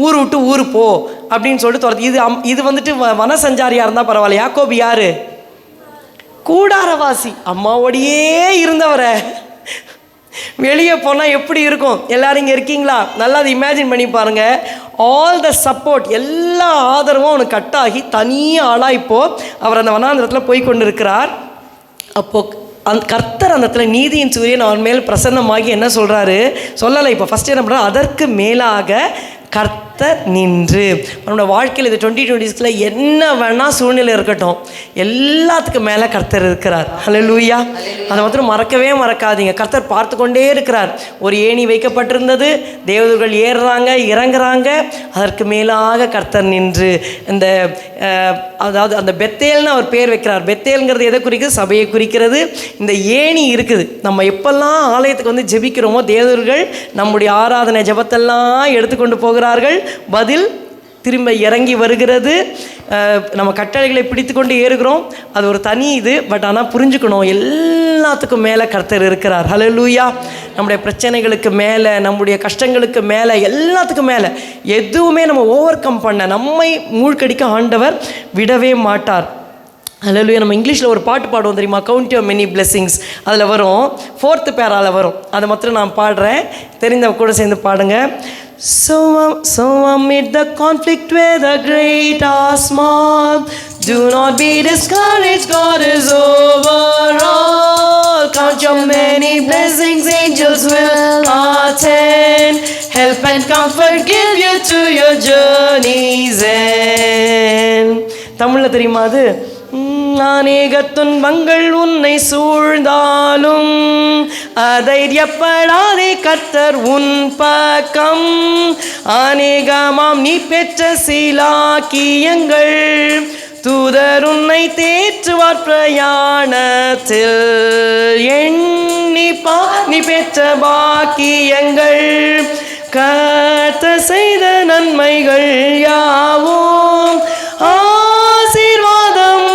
ஊர் விட்டு ஊர் போ அப்படின்னு சொல்லிட்டு துரத்து. இது வந்துட்டு வனசஞ்சாரியாக இருந்தால் பரவாயில்ல. யாக்கோபு யார்? கூடாரவாசி, அம்மாவோடையே இருந்தவரை. வெளியே போனால் எப்படி இருக்கும்? எல்லாரும் இங்கே இருக்கீங்களா? நல்லா அதை இமேஜின் பண்ணி பாருங்கள். ஆல் த சப்போர்ட், எல்லா ஆதரவும் அவனுக்கு கட்டாகி தனியாக ஆளாக இப்போது அவர் அந்த வனாந்திரத்தில் போய் கொண்டு இருக்கிறார். அப்போது கர்த்தர் அந்த இடத்துல நீதியின் சூரியன் அவன் மேல் பிரசன்னமாகி என்ன சொல்கிறாரு சொல்லலை. இப்போ ஃபஸ்ட்டு என்ன பண்ணுறாரு, அதற்கு மேலாக கர்த்தர் கர்த்தர் நின்று. நம்மளோட வாழ்க்கையில் இது 2026 என்ன வேணால் சூழ்நிலை இருக்கட்டும், எல்லாத்துக்கும் மேலே கர்த்தர் இருக்கிறார். ஹல்லேலூயா. அதை மாத்திரம் மறக்கவே மறக்காதீங்க. கர்த்தர் பார்த்து கொண்டே இருக்கிறார். ஒரு ஏணி வைக்கப்பட்டிருந்தது, தேவதூதர்கள் ஏறுறாங்க இறங்குறாங்க, அதற்கு மேலாக கர்த்தர் நின்று இந்த அதாவது அந்த பெத்தேல்னு அவர் பேர் வைக்கிறார். பெத்தேல்ங்கிறது எதை குறிக்கிறது? சபையை குறிக்கிறது. இந்த ஏணி இருக்குது. நம்ம எப்பெல்லாம் ஆலயத்துக்கு வந்து ஜெபிக்கிறோமோ தேவதூதர்கள் நம்முடைய ஆராதனை ஜெபத்தெல்லாம் எடுத்துக்கொண்டு போகிறார்கள். பதில் திரும்ப இறங்கி வருகிறது. நம்ம கட்டளைகளை பிடித்து கொண்டு ஏறுகிறோம். அது ஒரு தனி இது. பட் ஆனால் புரிஞ்சுக்கணும், எல்லாத்துக்கும் மேலே கர்த்தர் இருக்கிறார். ஹல்லேலூயா. நம்முடைய பிரச்சனைகளுக்கு மேலே, நம்முடைய கஷ்டங்களுக்கு மேலே, எல்லாத்துக்கும் மேலே எதுவுமே நம்ம ஓவர் கம் பண்ண, நம்மை மூழ்கடிக்க ஆண்டவர் விடவே மாட்டார். ஹல்லேலூயா. நம்ம இங்கிலீஷில் ஒரு பாட்டு பாடுவோம் தெரியுமா? Count your many blessings. அதில் வரும் 4th பேரால் வரும். அதை மாத்திரம் நான் பாடுறேன், தெரிந்தவ கூட சேர்ந்து பாடுங்க. So amid the conflict, whether great or small, do not be discouraged, God is over all. Count your many blessings, angels will attend, help and comfort give you to your journey's end. தமிழில் தெரியுமா அது? அநேக துன்பங்கள் உன்னை சூழ்ந்தாலும் அதைரியப்படாதே, கர்த்தர் உன் பக்கம். அநேகமாம் நீ பெற்ற சீலாக்கியங்கள், தூதர் உன்னை தேற்றுவார் பிரயாணத்தில். எண்ணிப்பா நீ பெற்ற பாக்கியங்கள், கர்த்தர் செய்த நன்மைகள் யாவும் ஆசீர்வாதம்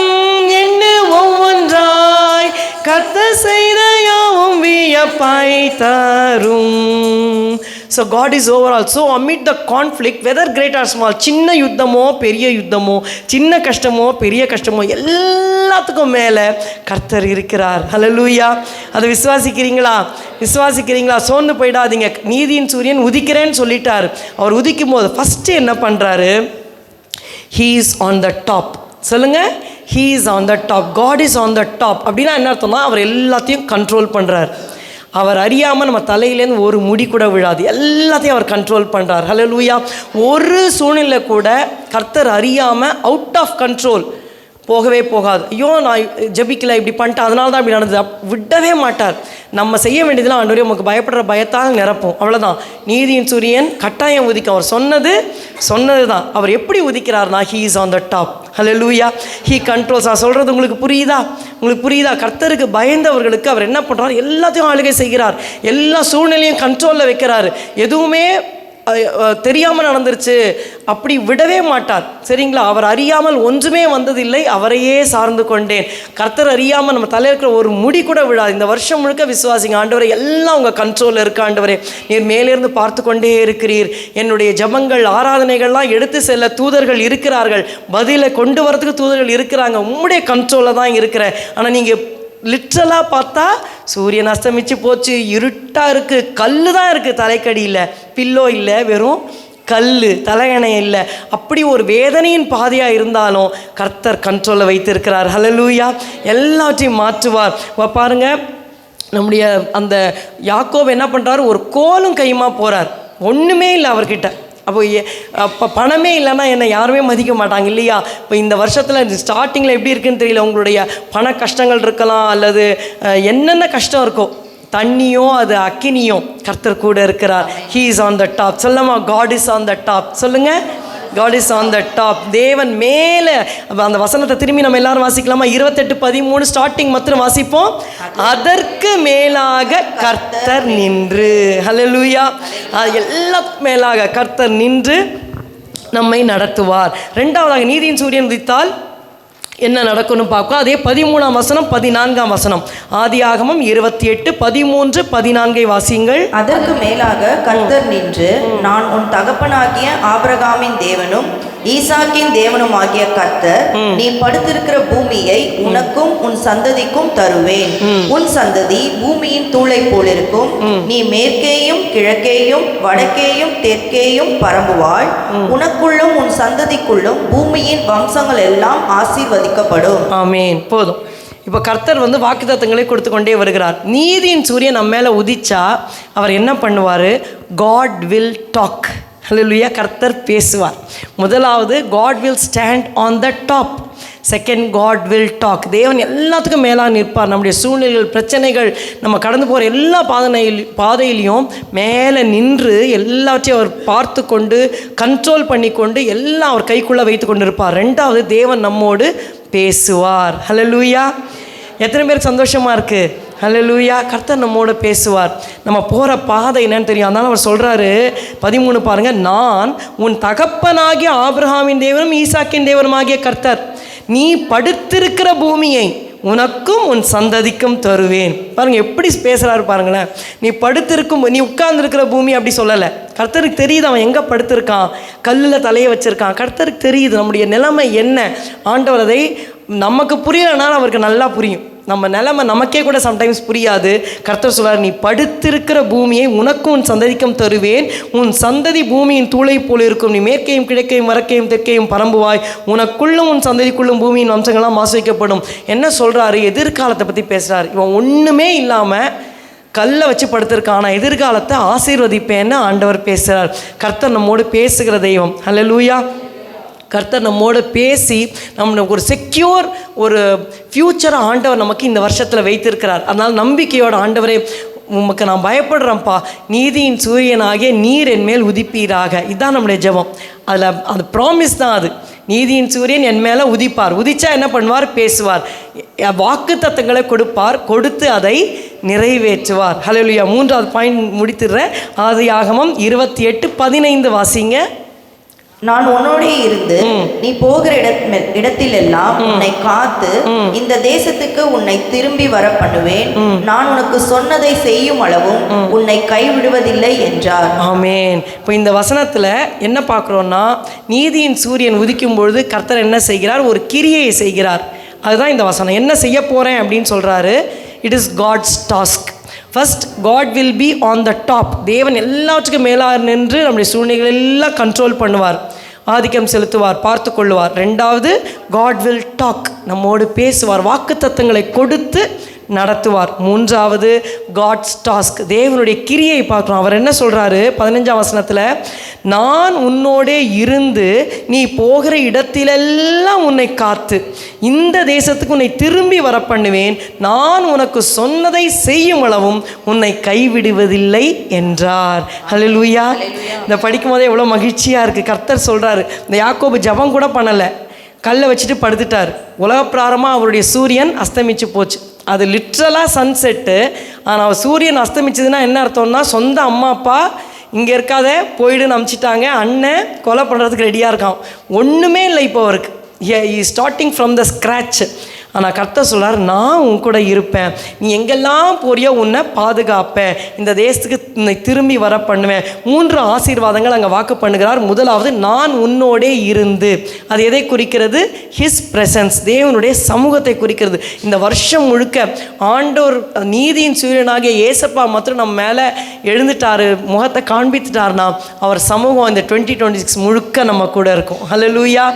என்ன ஒவ்வொன்றாய், கர்த்தர் செய்த யாவும் வியப்பாய் தரும். So God is overall. So amid the conflict, whether great or small, சின்ன யுத்தமோ பெரிய யுத்தமோ, சின்ன கஷ்டமோ பெரிய கஷ்டமோ, எல்லாத்துக்கும் மேலே கர்த்தர் இருக்கிறார். ஹல்லேலூயா. அதை விசுவாசிக்கிறீங்களா? விசுவாசிக்கிறீங்களா? சோர்ந்து போயிடாதீங்க. நீதியின் சூரியன் உதிக்கிறேன்னு சொல்லிட்டார். அவர் உதிக்கும் போது ஃபஸ்ட்டு என்ன பண்ணுறாரு? He is on the top. சொல்லுங்க, He is on the top. God is on the top. அப்படின்னா என்ன அர்த்தம்னா, அவர் எல்லாத்தையும் கண்ட்ரோல் பண்ணுறார். அவர் அறியாமல் நம்ம தலையிலேருந்து ஒரு முடி கூட விழாது, எல்லாத்தையும் அவர் கண்ட்ரோல் பண்ணுறார். ஹல்லேலூயா. ஒரு சூழ்நிலை கூட கர்த்தர் அறியாமல் அவுட் ஆஃப் கண்ட்ரோல் போகவே போகாது. ஐயோ நான் ஜெபிக்கல, இப்படி பண்ணிட்டேன், அதனால தான் இப்படி நடந்தது, விடவே மாட்டார். நம்ம செய்ய வேண்டியதெல்லாம் ஆண்டவரே உமக்கு பயப்படுற பயத்தால் நிரப்போம், அவ்வளோதான். நீதியின் சூரியன் கட்டாயம் உதிக்கும். அவர் சொன்னது தான். அவர் எப்படி உதிக்கிறார்னா, he is on the top. ஹல்லேலூயா. He controls. நான் சொல்கிறது உங்களுக்கு புரியுதா? கர்த்தருக்கு பயந்தவர்களுக்கு அவர் என்ன பண்ணுறார்? எல்லாத்தையும் ஆளுகை செய்கிறார். எல்லா சூழ்நிலையும் கண்ட்ரோலில் வைக்கிறார். எதுவுமே தெரியாமல் நடந்துருச்சு அப்படி விடவே மாட்டார். சரிங்களா? அவர் அறியாமல் ஒன்றுமே வந்ததில்லை, அவரையே சார்ந்து கொண்டேன். கர்த்தர் அறியாமல் நம்ம தலையில் இருக்கிற ஒரு முடி கூட விழாது. இந்த வருஷம் முழுக்க விசுவாசிங்க, ஆண்டவரே எல்லாம் உங்கள் கண்ட்ரோலில் இருக்க. ஆண்டவரே நீர் மேலேருந்து பார்த்து கொண்டே இருக்கிறீர். என்னுடைய ஜபங்கள் ஆராதனைகள்லாம் எடுத்து செல்ல தூதர்கள் இருக்கிறார்கள், பதிலை கொண்டு வரதுக்கு தூதர்கள் இருக்கிறாங்க. உம்முடைய கண்ட்ரோலில் தான் இருக்கிற. ஆனால் நீங்கள் லிட்ரலாக பார்த்தா சூரியன் அஸ்தமிச்சு போச்சு, இருட்டாக இருக்குது, கல் தான் இருக்குது தலைக்கடியில், பில்லோ இல்லை, வெறும் கல், தலையணை இல்லை. அப்படி ஒரு வேதனையின் பாதையாக இருந்தாலும் கர்த்தர் கண்ட்ரோலில் வைத்திருக்கிறார். ஹல்லேலூயா. எல்லாத்தையும் மாற்றுவார். பாருங்க, நம்முடைய அந்த யாக்கோபு என்ன பண்ணுறாரு? ஒரு கோலும் கையுமா போகிறார், ஒன்றுமே இல்லை அவர்கிட்ட. அப்போ பணமே இல்லைன்னா என்னை யாருமே மதிக்க மாட்டாங்க இல்லையா? இப்போ இந்த வருஷத்தில் ஸ்டார்டிங்கில் எப்படி இருக்குன்னு தெரியல, உங்களுடைய பண கஷ்டங்கள் இருக்கலாம், அல்லது என்னென்ன கஷ்டம் இருக்கோ, தண்ணியோ அது அக்கினியோ, கர்த்தர் கூட இருக்கிறார். He is on the top. சொல்லமா, God is on the top. சொல்லுங்கள், God is on the top. தேவன் மேலே. அந்த வசனத்தை திரும்பி நம்ம எல்லாரும் வாசிக்கலாமா? 28:13 ஸ்டார்டிங் மாத்திரம் வாசிப்போம். அதற்கு மேலாக கர்த்தர் நின்று. ஹல்லேலூயா. எல்லாத்துக்கும் மேலாக கர்த்தர் நின்று நம்மை நடத்துவார். ரெண்டாவதாக நீதியின் சூரியன் உதித்தால் என்ன நடக்கும்னு பார்ப்போம். அதே 13ஆம் வசனம் 14ஆம் வசனம், ஆதியாகமம் 28:13-14 வாசியுங்கள். அதற்கு மேலாக கர்த்தர் நின்று, நான் உன் தகப்பனாகிய ஆபிரகாமின் தேவனும் ஈசாக்கின் தேவனும் ஆகிய கர்த்தர், நீ படுத்திருக்கிற பூமியை உனக்கும் உன் சந்ததிக்கும் தருவேன். உன் சந்ததி பூமியின் தூளை போலிருக்கும். நீ மேற்கேயும் கிழக்கேயும் வடக்கேயும் தெற்கேயும் பரம்புவாள். உனக்குள்ளும் உன் சந்ததிக்குள்ளும் பூமியின் வம்சங்கள் எல்லாம் ஆசீர்வதிக்கப்படும். ஆமென். போதும். இப்போ கர்த்தர் வாக்குத்தத்தங்களை கொடுத்து கொண்டே வருகிறார். நீதியின் சூரியன் நம்ம மேலே உதிச்சா அவர் என்ன பண்ணுவார்? God will talk. ஹல்லேலூயா. கர்த்தர் பேசுவார். முதலாவது, God will stand on the top. Second, God will talk. தேவன் எல்லாத்துக்கும் மேலாக நிற்பார். நம்முடைய சூழ்நிலைகள், பிரச்சனைகள், நம்ம கடந்து போகிற எல்லா பாதையிலையும் மேலே நின்று எல்லாத்தையும் அவர் பார்த்து கொண்டு கண்ட்ரோல் பண்ணி கொண்டு எல்லாம் அவர் கைக்குள்ளே வைத்து கொண்டு இருப்பார். ரெண்டாவது, தேவன் நம்மோடு பேசுவார். ஹல்லேலூயா. எத்தனை பேருக்கு சந்தோஷமாக இருக்குது? ஹல்லேலூயா. கர்த்தர் நம்மோடு பேசுவார். நம்ம போகிற பாதை என்னன்னு தெரியும். அதனால் அவர் சொல்கிறாரு 13 பாருங்கள், நான் உன் தகப்பனாகிய ஆபிரகாமின் தேவனும் ஈசாக்கின் தேவனுமாகிய கர்த்தர், நீ படுத்திருக்கிற பூமியை உனக்கும் உன் சந்ததிக்கும் தருவேன். பாருங்கள் எப்படி பேசுகிறாரு பாருங்களேன். நீ படுத்திருக்கும், நீ உட்கார்ந்துருக்கிற பூமி அப்படி சொல்லலை. கர்த்தருக்கு தெரியுது அவன் எங்கே படுத்திருக்கான், கல்லில் தலையை வச்சுருக்கான். கர்த்தருக்கு தெரியுது நம்முடைய நிலைமை என்ன. ஆண்டவர் அதை நமக்கு புரியலைனாலும் அவருக்கு நல்லா புரியும். நம்ம நிலைமை நமக்கே கூட சம்டைம்ஸ் புரியாது. கர்த்தர் சொல்றார், நீ படுத்திருக்கிற பூமியை உனக்கும் உன் சந்ததிக்கும் தருவேன், உன் சந்ததி பூமியின் தூளை போல் இருக்கும், நீ மேற்கையும் கிழக்கையும் வடக்கையும் தெற்கையும் பரம்புவாய், உனக்குள்ளும் உன் சந்ததிக்குள்ளும் பூமியின் வம்சங்கள்லாம் ஆசீர்வதிக்கப்படும். என்ன சொல்கிறாரு? எதிர்காலத்தை பற்றி பேசுகிறார். இவன் ஒன்றுமே இல்லாமல் கல்லை வச்சு படுத்திருக்கான், ஆனால் எதிர்காலத்தை ஆசீர்வதிப்பேன்னு ஆண்டவர் பேசுகிறார். கர்த்தர் நம்மோடு பேசுகிற தெய்வம். ஹல்லேலூயா. கர்த்தர் நம்மோடு பேசி நம்மளுக்கு ஒரு செக்யூர் ஒரு ஃப்யூச்சரை ஆண்டவர் நமக்கு இந்த வருஷத்தில் வைத்திருக்கிறார். அதனால் நம்பிக்கையோட, ஆண்டவரே உமக்கு நான் பயப்படுறேன்ப்பா, நீதியின் சூரியனாகிய நீர் என் மேல் உதிப்பீராக. இதுதான் நம்முடைய ஜெபம். அதில் அது ப்ராமிஸ் தான். அது நீதியின் சூரியன் என் மேலே உதிப்பார். உதிச்சா என்ன பண்ணுவார்? பேசுவார், வாக்கு தத்தங்களை கொடுப்பார், கொடுத்து அதை நிறைவேற்றுவார். ஹல்லேலூயா. 3வது பாயிண்ட் முடித்துடுறேன். ஆதியாகமம் 28:15 வாசிங்க. நான் உன்னோடே இருந்து நீ போகிற இடத்திலெல்லாம் உன்னை காத்து இந்த தேசத்துக்கு உன்னை திரும்பி வர பண்ணுவேன், நான் உனக்கு சொன்னதை செய்யும் அளவும் உன்னை கைவிடுவதில்லை என்றார். ஆமென். இப்போ இந்த வசனத்தில் என்ன பார்க்குறோன்னா, நீதியின் சூரியன் உதிக்கும் பொழுது கர்த்தர் என்ன செய்கிறார்? ஒரு கிரியையை செய்கிறார். அதுதான் இந்த வசனம். என்ன செய்ய போகிறேன் அப்படின்னு சொல்கிறாரு. It is God's task. First, God will be on the top. தேவன் எல்லாத்துக்கும் மேலாக நின்று நம்முடைய சூழ்நிலைகள் எல்லாம் கண்ட்ரோல் பண்ணுவார், ஆதிக்கம் செலுத்துவார், பார்த்து கொள்ளுவார். ரெண்டாவது, காட் வில் டாக், நம்மோடு பேசுவார், வாக்கு தத்தங்களை கொடுத்து நடத்துவார். மூன்றாவது, காட்ஸ் டாஸ்க், தேவனுடைய கிரியை பார்க்குறோம். அவர் என்ன சொல்கிறாரு 15ஆம் வசனத்தில், நான் உன்னோடே இருந்து நீ போகிற இடத்திலெல்லாம் உன்னை காத்து இந்த தேசத்துக்கு உன்னை திரும்பி வர பண்ணுவேன், நான் உனக்கு சொன்னதை செய்யும் அளவும் உன்னை கைவிடுவதில்லை என்றார். ஹல்லேலூயா. இந்த படிக்கும் போதே எவ்வளோ மகிழ்ச்சியாக இருக்குது. கர்த்தர் சொல்கிறாரு, இந்த யாக்கோபு ஜெபம் கூட பண்ணலை, கல்லை வச்சுட்டு படுத்துட்டார். உலக பிராரமாக அவருடைய சூரியன் அஸ்தமிச்சு போச்சு. அது லிட்ரலாக சன்செட்டு. ஆனால் சூரியன் அஸ்தமிச்சதுன்னா என்ன அர்த்தம்னா, சொந்த அம்மா அப்பா இங்கே இருக்காத போயிடுன்னு அனுப்பிச்சிட்டாங்க, அண்ணன் கொலை பண்ணுறதுக்கு ரெடியாக இருக்கான். ஒன்றுமே இல்லை இப்போ அவருக்கு. Starting from the scratch. ஆனால் கர்த்தர் சொல்கிறார், நான் உன் கூட இருப்பேன், நீ எங்கெல்லாம் போறியோ உன்னை பாதுகாப்பேன், இந்த தேசத்துக்கு உன்னை திரும்பி வர பண்ணுவேன். 3 ஆசீர்வாதங்கள் அங்கே வாக்கு பண்ணுகிறார். முதலாவது, நான் உன்னோடே இருந்து. அது எதை குறிக்கிறது? ஹிஸ் பிரசன்ஸ், தேவனுடைய சமூகத்தை குறிக்கிறது. இந்த வருஷம் முழுக்க ஆண்டவர் நீதியின் சூரியனாகிய ஏசப்பா மாத்திரம் நம்ம மேலே எழுந்துட்டார், முகத்தை காண்பித்துட்டார்னா அவர் சமூகம் இந்த 2026 முழுக்க நம்ம கூட இருக்கும். ஹல்லேலூயா.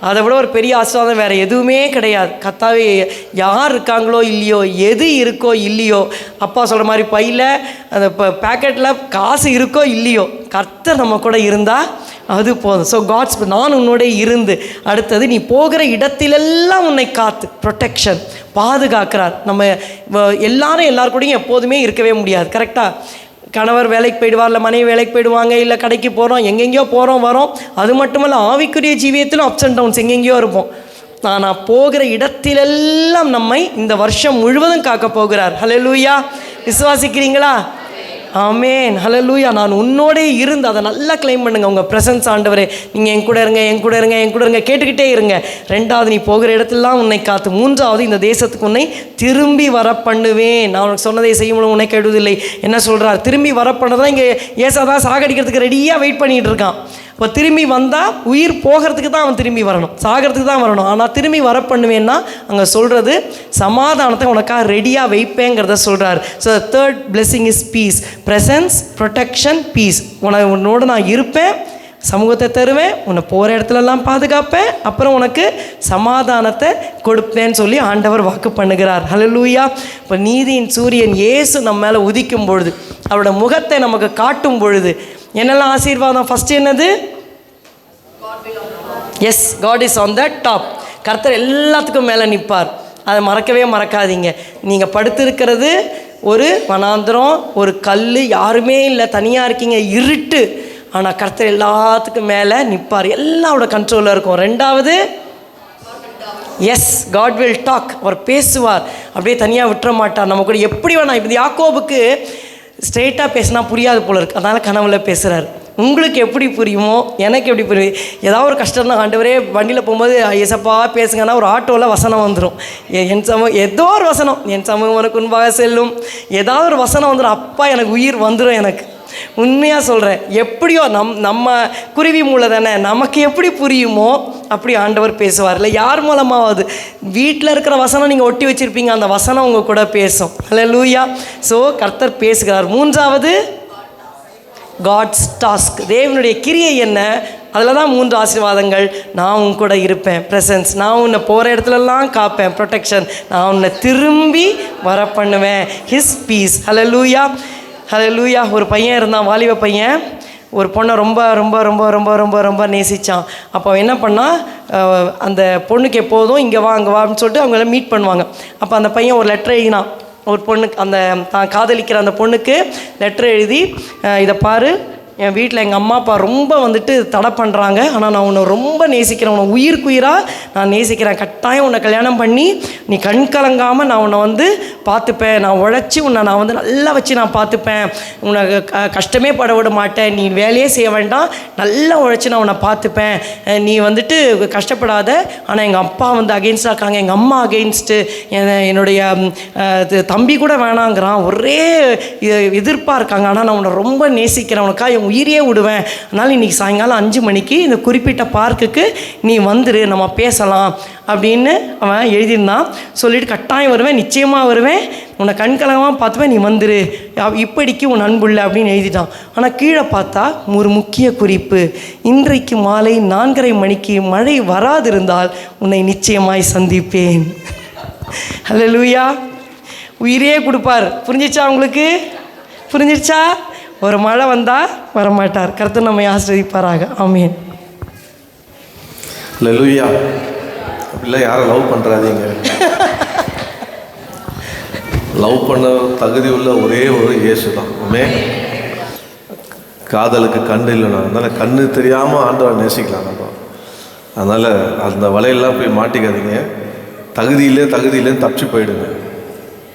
அதை விட ஒரு பெரிய ஆசீர்வாதம் வேறு எதுவுமே கிடையாது. கர்த்தாவே யார் இருக்காங்களோ இல்லையோ, எது இருக்கோ இல்லையோ, அப்பா சொல்கிற மாதிரி பையில் அந்த பேக்கெட்டில் காசு இருக்கோ இல்லையோ, கர்த்தர் நம்ம கூட இருந்தால் அது போதும். ஸோ காட்ஸ், நான் உன்னோட இருந்து. அடுத்தது, நீ போகிற இடத்திலெல்லாம் உன்னை காத்து, ப்ரொடெக்ஷன், பாதுகாக்கிறார். நம்ம எல்லாரும் எல்லாருக்கூடையும் எப்போதுமே இருக்கவே முடியாது. கரெக்டாக கணவர் வேலைக்கு போயிடுவார், இல்லை மனைவி வேலைக்கு போயிடுவாங்க, இல்லை கடைக்கு போகிறோம், எங்கெங்கேயோ போகிறோம் வரோம். அது மட்டும் இல்லை, ஆவிக்குரிய ஜீவியத்திலும் அப்ஸ் அண்ட் டவுன்ஸ் எங்கெங்கேயோ இருப்போம். ஆனால் போகிற இடத்திலெல்லாம் நம்மை இந்த வருஷம் முழுவதும் காக்க போகிறார். ஹல்லேலூயா. விசுவாசிக்கிறீங்களா? ஆமேன். ஹல்லேலூயா. நான் உன்னோடே இருந்து, அதை நல்லா கிளைம் பண்ணுங்க. உங்கள் ப்ரெசன்ஸ் ஆண்டவரே, நீங்கள் என் கூட இருங்க, என் கூட இருங்க, என் கூட இருங்க, கேட்டுக்கிட்டே இருங்க. ரெண்டாவது, நீ போகிற இடத்துலலாம் உன்னை காத்து. மூன்றாவது, இந்த தேசத்துக்கு உன்னை திரும்பி வர பண்ணுவேன், நான் உனக்கு சொன்னதை செய்யும் உன்னை கெடுவதில்லை. என்ன சொல்கிறார்? திரும்பி வர பண்ணதான் இங்கே ஏசாதான் சாகடிக்கிறதுக்கு ரெடியாக வெயிட் பண்ணிகிட்டு இருக்கான். இப்போ திரும்பி வந்தால் உயிர் போகிறதுக்கு தான் அவன் திரும்பி வரணும், சாகிறதுக்கு தான் வரணும். ஆனால் திரும்பி வர பண்ணுவேன்னா அங்கே சொல்கிறது சமாதானத்தை உனக்காக ரெடியாக வைப்பேங்கிறத சொல்கிறார். So third blessing is peace. Presence, protection, peace. உன்னோட நான் இருப்பேன், சமூகத்தை தருவேன், உன்னை போகிற இடத்துலலாம் பாதுகாப்பேன், அப்புறம் உனக்கு சமாதானத்தை கொடுப்பேன்னு சொல்லி ஆண்டவர் வாக்கு பண்ணுகிறார். ஹல்லேலூயா. இப்போ நீதியின் சூரியன் இயேசு நம்ம மேலே உதிக்கும் பொழுது, அவரோட முகத்தை நமக்கு காட்டும் பொழுது, என்னெல்லாம் ஆசீர்வாதம்? ஃபஸ்ட்டு என்னது? Yes, God is on the top. கர்த்தர் எல்லாத்துக்கும் மேலே நிற்பார். அதை மறக்கவே மறக்காதீங்க. நீங்கள் படுத்திருக்கிறது ஒரு வனாந்திரம், ஒரு கல், யாருமே இல்லை, தனியாக இருக்கீங்க, இருட்டு. ஆனால் கர்த்தர் எல்லாத்துக்கும் மேலே நிற்பார், எல்லாரோட கண்ட்ரோலில் இருக்கும். ரெண்டாவது, எஸ், காட் வில் டாக். அவர் பேசுவார், அப்படியே தனியாக விட்டுற மாட்டார். நம்ம கூட எப்படி வேணா. இப்போ யாக்கோபுக்கு ஸ்ட்ரெயிட்டாக பேசினா புரியாது போல இருக்குது, அதனால் கனவுல பேசுகிறார். உங்களுக்கு எப்படி புரியுமோ எனக்கு எப்படி புரியும். ஏதாவது ஒரு கஷ்டம்னா ஆண்டவரே வண்டியில் போகும்போது ஏசப்பா பேசுங்கன்னா ஒரு ஆட்டோவில் வசனம் வந்துடும். என் சமூகம் ஏதோ ஒரு வசனம், என் சமூகம் உனக்கு முன்பாக செல்லும், ஏதாவது ஒரு வசனம் வந்துடும். அப்பா எனக்கு உயிர் வந்துடும். எனக்கு உண்மையாக சொல்கிறேன், எப்படியோ நம்ம குருவி மூளை தானே, நமக்கு எப்படி புரியுமோ அப்படி ஆண்டவர் பேசுவார். இல்லை யார் மூலமாவது வீட்டில் இருக்கிற வசனம் நீங்கள் ஒட்டி வச்சுருப்பீங்க, அந்த வசனம் உங்கள் கூட பேசும். அல்லேலூயா. ஸோ கர்த்தர் பேசுகிறார். மூன்றாவது, காட்ஸ் டாஸ்க். தேவனுடைய கிரியை என்ன? அதில் தான் 3 ஆசீர்வாதங்கள். நான் உன் கூட இருப்பேன், ப்ரெசன்ஸ். நான் உன்னை போகிற இடத்துலலாம் காப்பேன், ப்ரொடெக்ஷன். நான் உன்னை திரும்பி வர பண்ணுவேன், ஹிஸ் பீஸ். ஹல்லேலூயா, ஹல்லேலூயா. ஒரு பையன் இருந்தான், வாலிப பையன். ஒரு பொண்ணை ரொம்ப ரொம்ப ரொம்ப ரொம்ப ரொம்ப ரொம்ப நேசித்தான். அப்போ என்ன பண்ணால், அந்த பொண்ணுக்கு எப்போதும் இங்கே வா அங்கே வான்னு சொல்லிட்டு அவங்கள மீட் பண்ணுவாங்க. அப்போ அந்த பையன் ஒரு லெட்டர் எழுதினான் ஒரு பொண்ணுக்கு, அந்த தான் காதலிக்கிற அந்த பொண்ணுக்கு லெட்டர் எழுதி, இதை பாரு, என் வீட்டில் எங்கள் அம்மா அப்பா ரொம்ப தடை பண்ணுறாங்க, ஆனால் நான் உன்னை ரொம்ப நேசிக்கிறேன், உன்னை உயிருக்குயிராக நான் நேசிக்கிறேன், கட்டாயம் உன்னை கல்யாணம் பண்ணி நீ கண் கலங்காமல் நான் உன்னை பார்த்துப்பேன், நான் உழைச்சி உன்னை நான் நல்லா வச்சு நான் பார்த்துப்பேன், உன்னை கஷ்டமே பட விட மாட்டேன், நீ வேலையே செய்ய வேண்டாம், நல்லா உழைச்சி நான் உன்னை பார்த்துப்பேன், நீ கஷ்டப்படாத. ஆனால் எங்கள் அப்பா அகெயின்ஸ்டாக இருக்காங்க, எங்கள் அம்மா அகெயின்ஸ்ட்டு, என்னுடைய தம்பி கூட வேணாங்கிறான், ஒரே எதிர்ப்பாக இருக்காங்க, ஆனால் நான் உன்னை ரொம்ப நேசிக்கிறேன், உனக்காக என் உயிரியே விடுவேன், அதனால் இன்றைக்கி சாயங்காலம் 5 மணிக்கு இந்த குறிப்பிட்ட பார்க்குக்கு நீ வந்துரு, நம்ம பேசலாம் அப்படின்னு அவன் எழுதியிருந்தான். சொல்லிவிட்டு கட்டாயம் வருவேன், நிச்சயமாக வருவேன், உன்னை கண்கலகமாக பார்த்துவேன், நீ வந்துரு, இப்படிக்கு உன் அன்புள்ள அப்படின்னு எழுதிட்டான். ஆனால் கீழே பார்த்தா ஒரு முக்கிய குறிப்பு, இன்றைக்கு மாலை 4:30 மணிக்கு மழை வராதிருந்தால் உன்னை நிச்சயமாய் சந்திப்பேன். ஹல்லேலூயா. உயிரே கொடுப்பார். புரிஞ்சிச்சா உங்களுக்கு? புரிஞ்சிருச்சா? ஒரு மழை வந்தால் வரமாட்டார். கர்த்தர் நம்மை ஆசீர்வதிப்பாராக. ஆமென். ஹல்லேலூயா. அப்படிலாம் யாரை லவ் பண்ணுறாதீங்க. லவ் பண்ண தகுதி உள்ள ஒரே ஒரு இயேசு தான். ஆமென். காதலுக்கு கண்ணு இல்லைனா, அதனால் கண்ணு தெரியாமல் ஆண்டவரை நேசிக்கலாம் நம்ம. அதனால் அந்த வலையெல்லாம் போய் மாட்டிக்காதீங்க. தகுதியிலேன்னு தப்பிச்சு போயிடுங்க.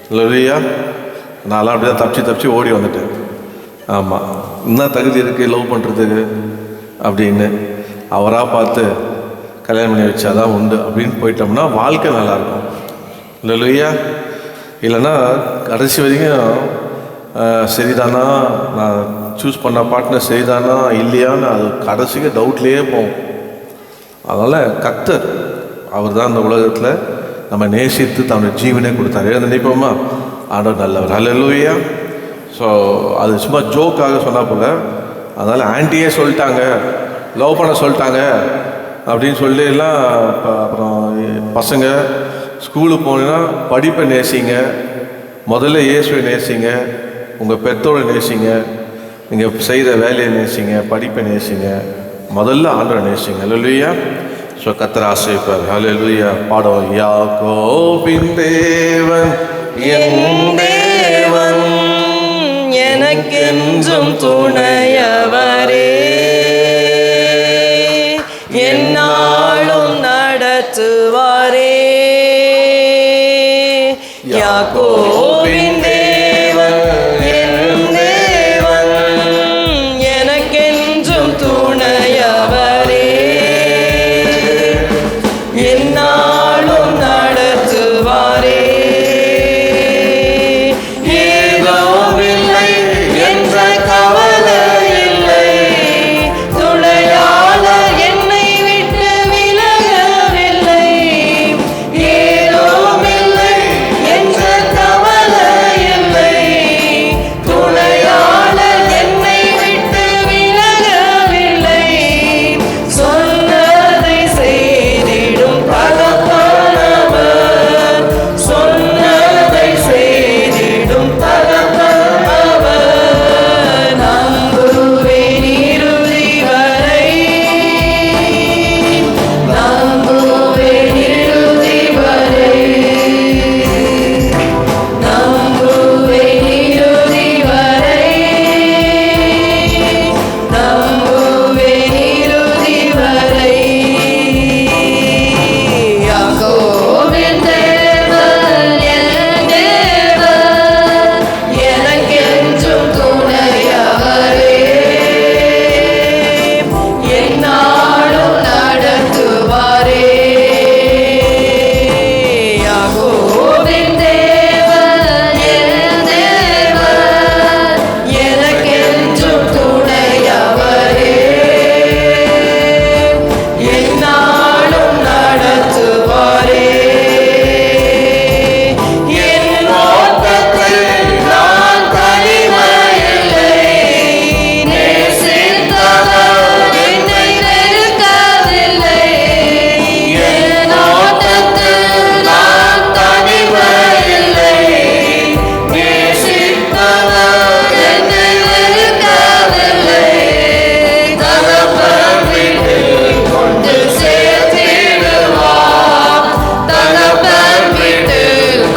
ஹல்லேலூயா. நான்லாம் அப்படி தான் தப்பிச்சு ஓடி வந்துட்டேன். ஆமாம், என்ன தகுதி இருக்குது லவ் பண்ணுறதுக்கு அப்படின்னு அவராக பார்த்து கல்யாணம் பண்ணி வச்சாதான் உண்டு அப்படின்னு போயிட்டோம்னா வாழ்க்கை நல்லாயிருக்கும். இல்லையா? இல்லைன்னா கடைசி வரைக்கும் சரிதானா, நான் சூஸ் பண்ண பார்ட்னர் சரிதானா இல்லையான்னு அது கடைசிக்கு டவுட்லேயே போகும். அதனால் கர்த்தர் அவர் தான் இந்த உலகத்தில் நம்ம நேசித்து தன்னுடைய ஜீவனே கொடுத்தாரு. நினைப்போமா, ஆண்டவர் நல்லவர். ஹல்லேலூயா. ஸோ அது சும்மா ஜோக்காக சொன்னால் போல. அதனால் ஆன்ட்டியே சொல்லிட்டாங்க, லவ் பண்ண சொல்லிட்டாங்க அப்படின்னு சொல்லி எல்லாம். அப்புறம் பசங்க ஸ்கூலுக்கு போனீங்கன்னா படிப்பை நேசிங்க, முதல்ல இயேசுவை நேசிங்க, உங்கள் பெற்றோரை நேசிங்க, நீங்கள் செய்கிற வேலையை நேசிங்க, படிப்பை நேசிங்க, முதல்ல ஆண்டவரை நேசிங்க. ஹல்லேலூயா. ஸோ கர்த்தர் ஆசீர்வதிப்பார். ஹல்லேலூயா. பாடுவோம். யாக்கோபின் தேவன் என் தேவன், எனக்கென்றும் துணையவரே, என்னாலும் நடத்துவாரே. யாக்கோபின் தேவன் என் தேவன், எனக்கென்றும் துணையவரே, என்னாலும் நடத்துவாரே. கவலை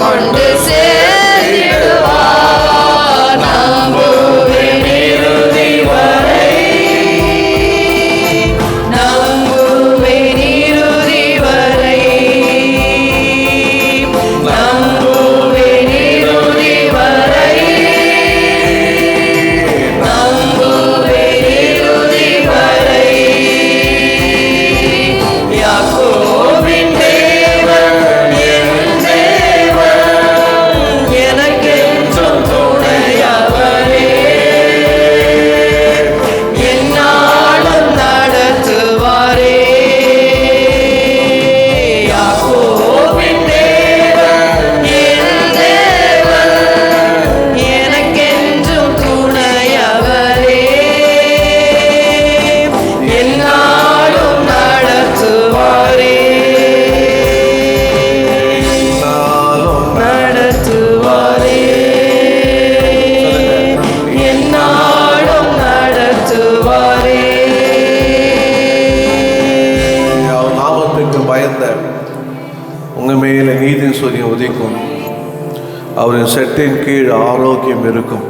கொண்டு சேர்த்திடுவார். நம்புவேன் இறுதி வரை, நம்புவேன் இறுதி வரை, நம்புவேன் இறுதி வரை, நம்புவேன் இறுதி வரை. யாக்கோபின் தேவன் என் தேவன், எனக்கென்றும் துணையவரே. எந்நாளும் நடத்துவாரே. யாக்கோபின் தேவன் என் தேவன், எனக்கென்றும் துணையவரே. எந்நாளும் நடத்துவாரே. நடத்துவாரே. எந்நாளும் நடத்துவாரே. அவர் நாமத்துக்கு பயந்த உங்க மேல நீதியின் சூரியன் உதிக்கும். அவரின் செட்டின் கீழ் ஆரோக்கியம் இருக்கும்.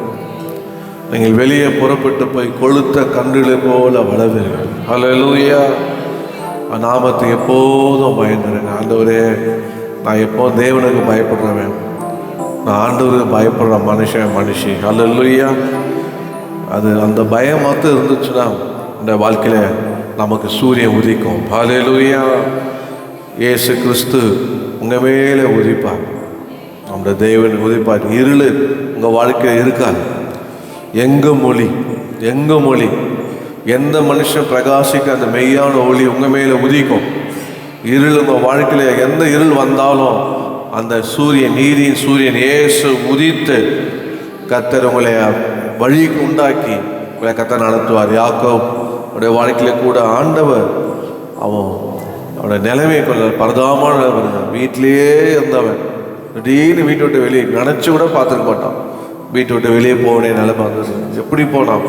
நீங்கள் வெளியே புறப்பட்டு போய் கொளுத்த கன்றுகளை போல வளர்வீர்கள். ஹல்லேலூயா. நாமத்தை எப்போதும் பயந்துருங்க. ஆண்டவரே, நான் எப்போதும் தேவனுக்கு பயப்படுறவன், நான் ஆண்டவருக்கு பயப்படுற மனுஷி. ஹல்லேலூயா. அது அந்த பயம் மட்டும் இருந்துச்சுன்னா இந்த வாழ்க்கையில் நமக்கு சூரியன் உதிக்கும். ஹல்லேலூயா. இயேசு கிறிஸ்து உங்கள் மேலே உதிப்பார். நம்முடைய தேவன் உதிப்பார். இருள் உங்கள் வாழ்க்கையில் இருக்காது. எங்கும் மொழி எந்த மனுஷன் பிரகாசிக்க அந்த மெய்யான ஒளி உங்கள் மேலே உதிக்கும். இருள் உங்கள் வாழ்க்கையில் எந்த இருள் வந்தாலும் அந்த சூரியன், நீதியின் சூரியன் இயேசு உதித்து கர்த்தர் உங்களை வழிக்கு உண்டாக்கி உங்களை கர்த்தர் நடத்துவார். யாக்கோப் உடைய வாழ்க்கையில் கூட ஆண்டவர் அவனுடைய நிலைமை கொஞ்சம் பரதாமான வீட்டிலேயே இருந்தவன் திடீர்னு வீட்டை விட்டு வெளியே நினச்சி கூட பார்த்துக்க மாட்டான். வீட்டை விட்டு வெளியே போகணே நிலைமை வந்தது. எப்படி போனான்?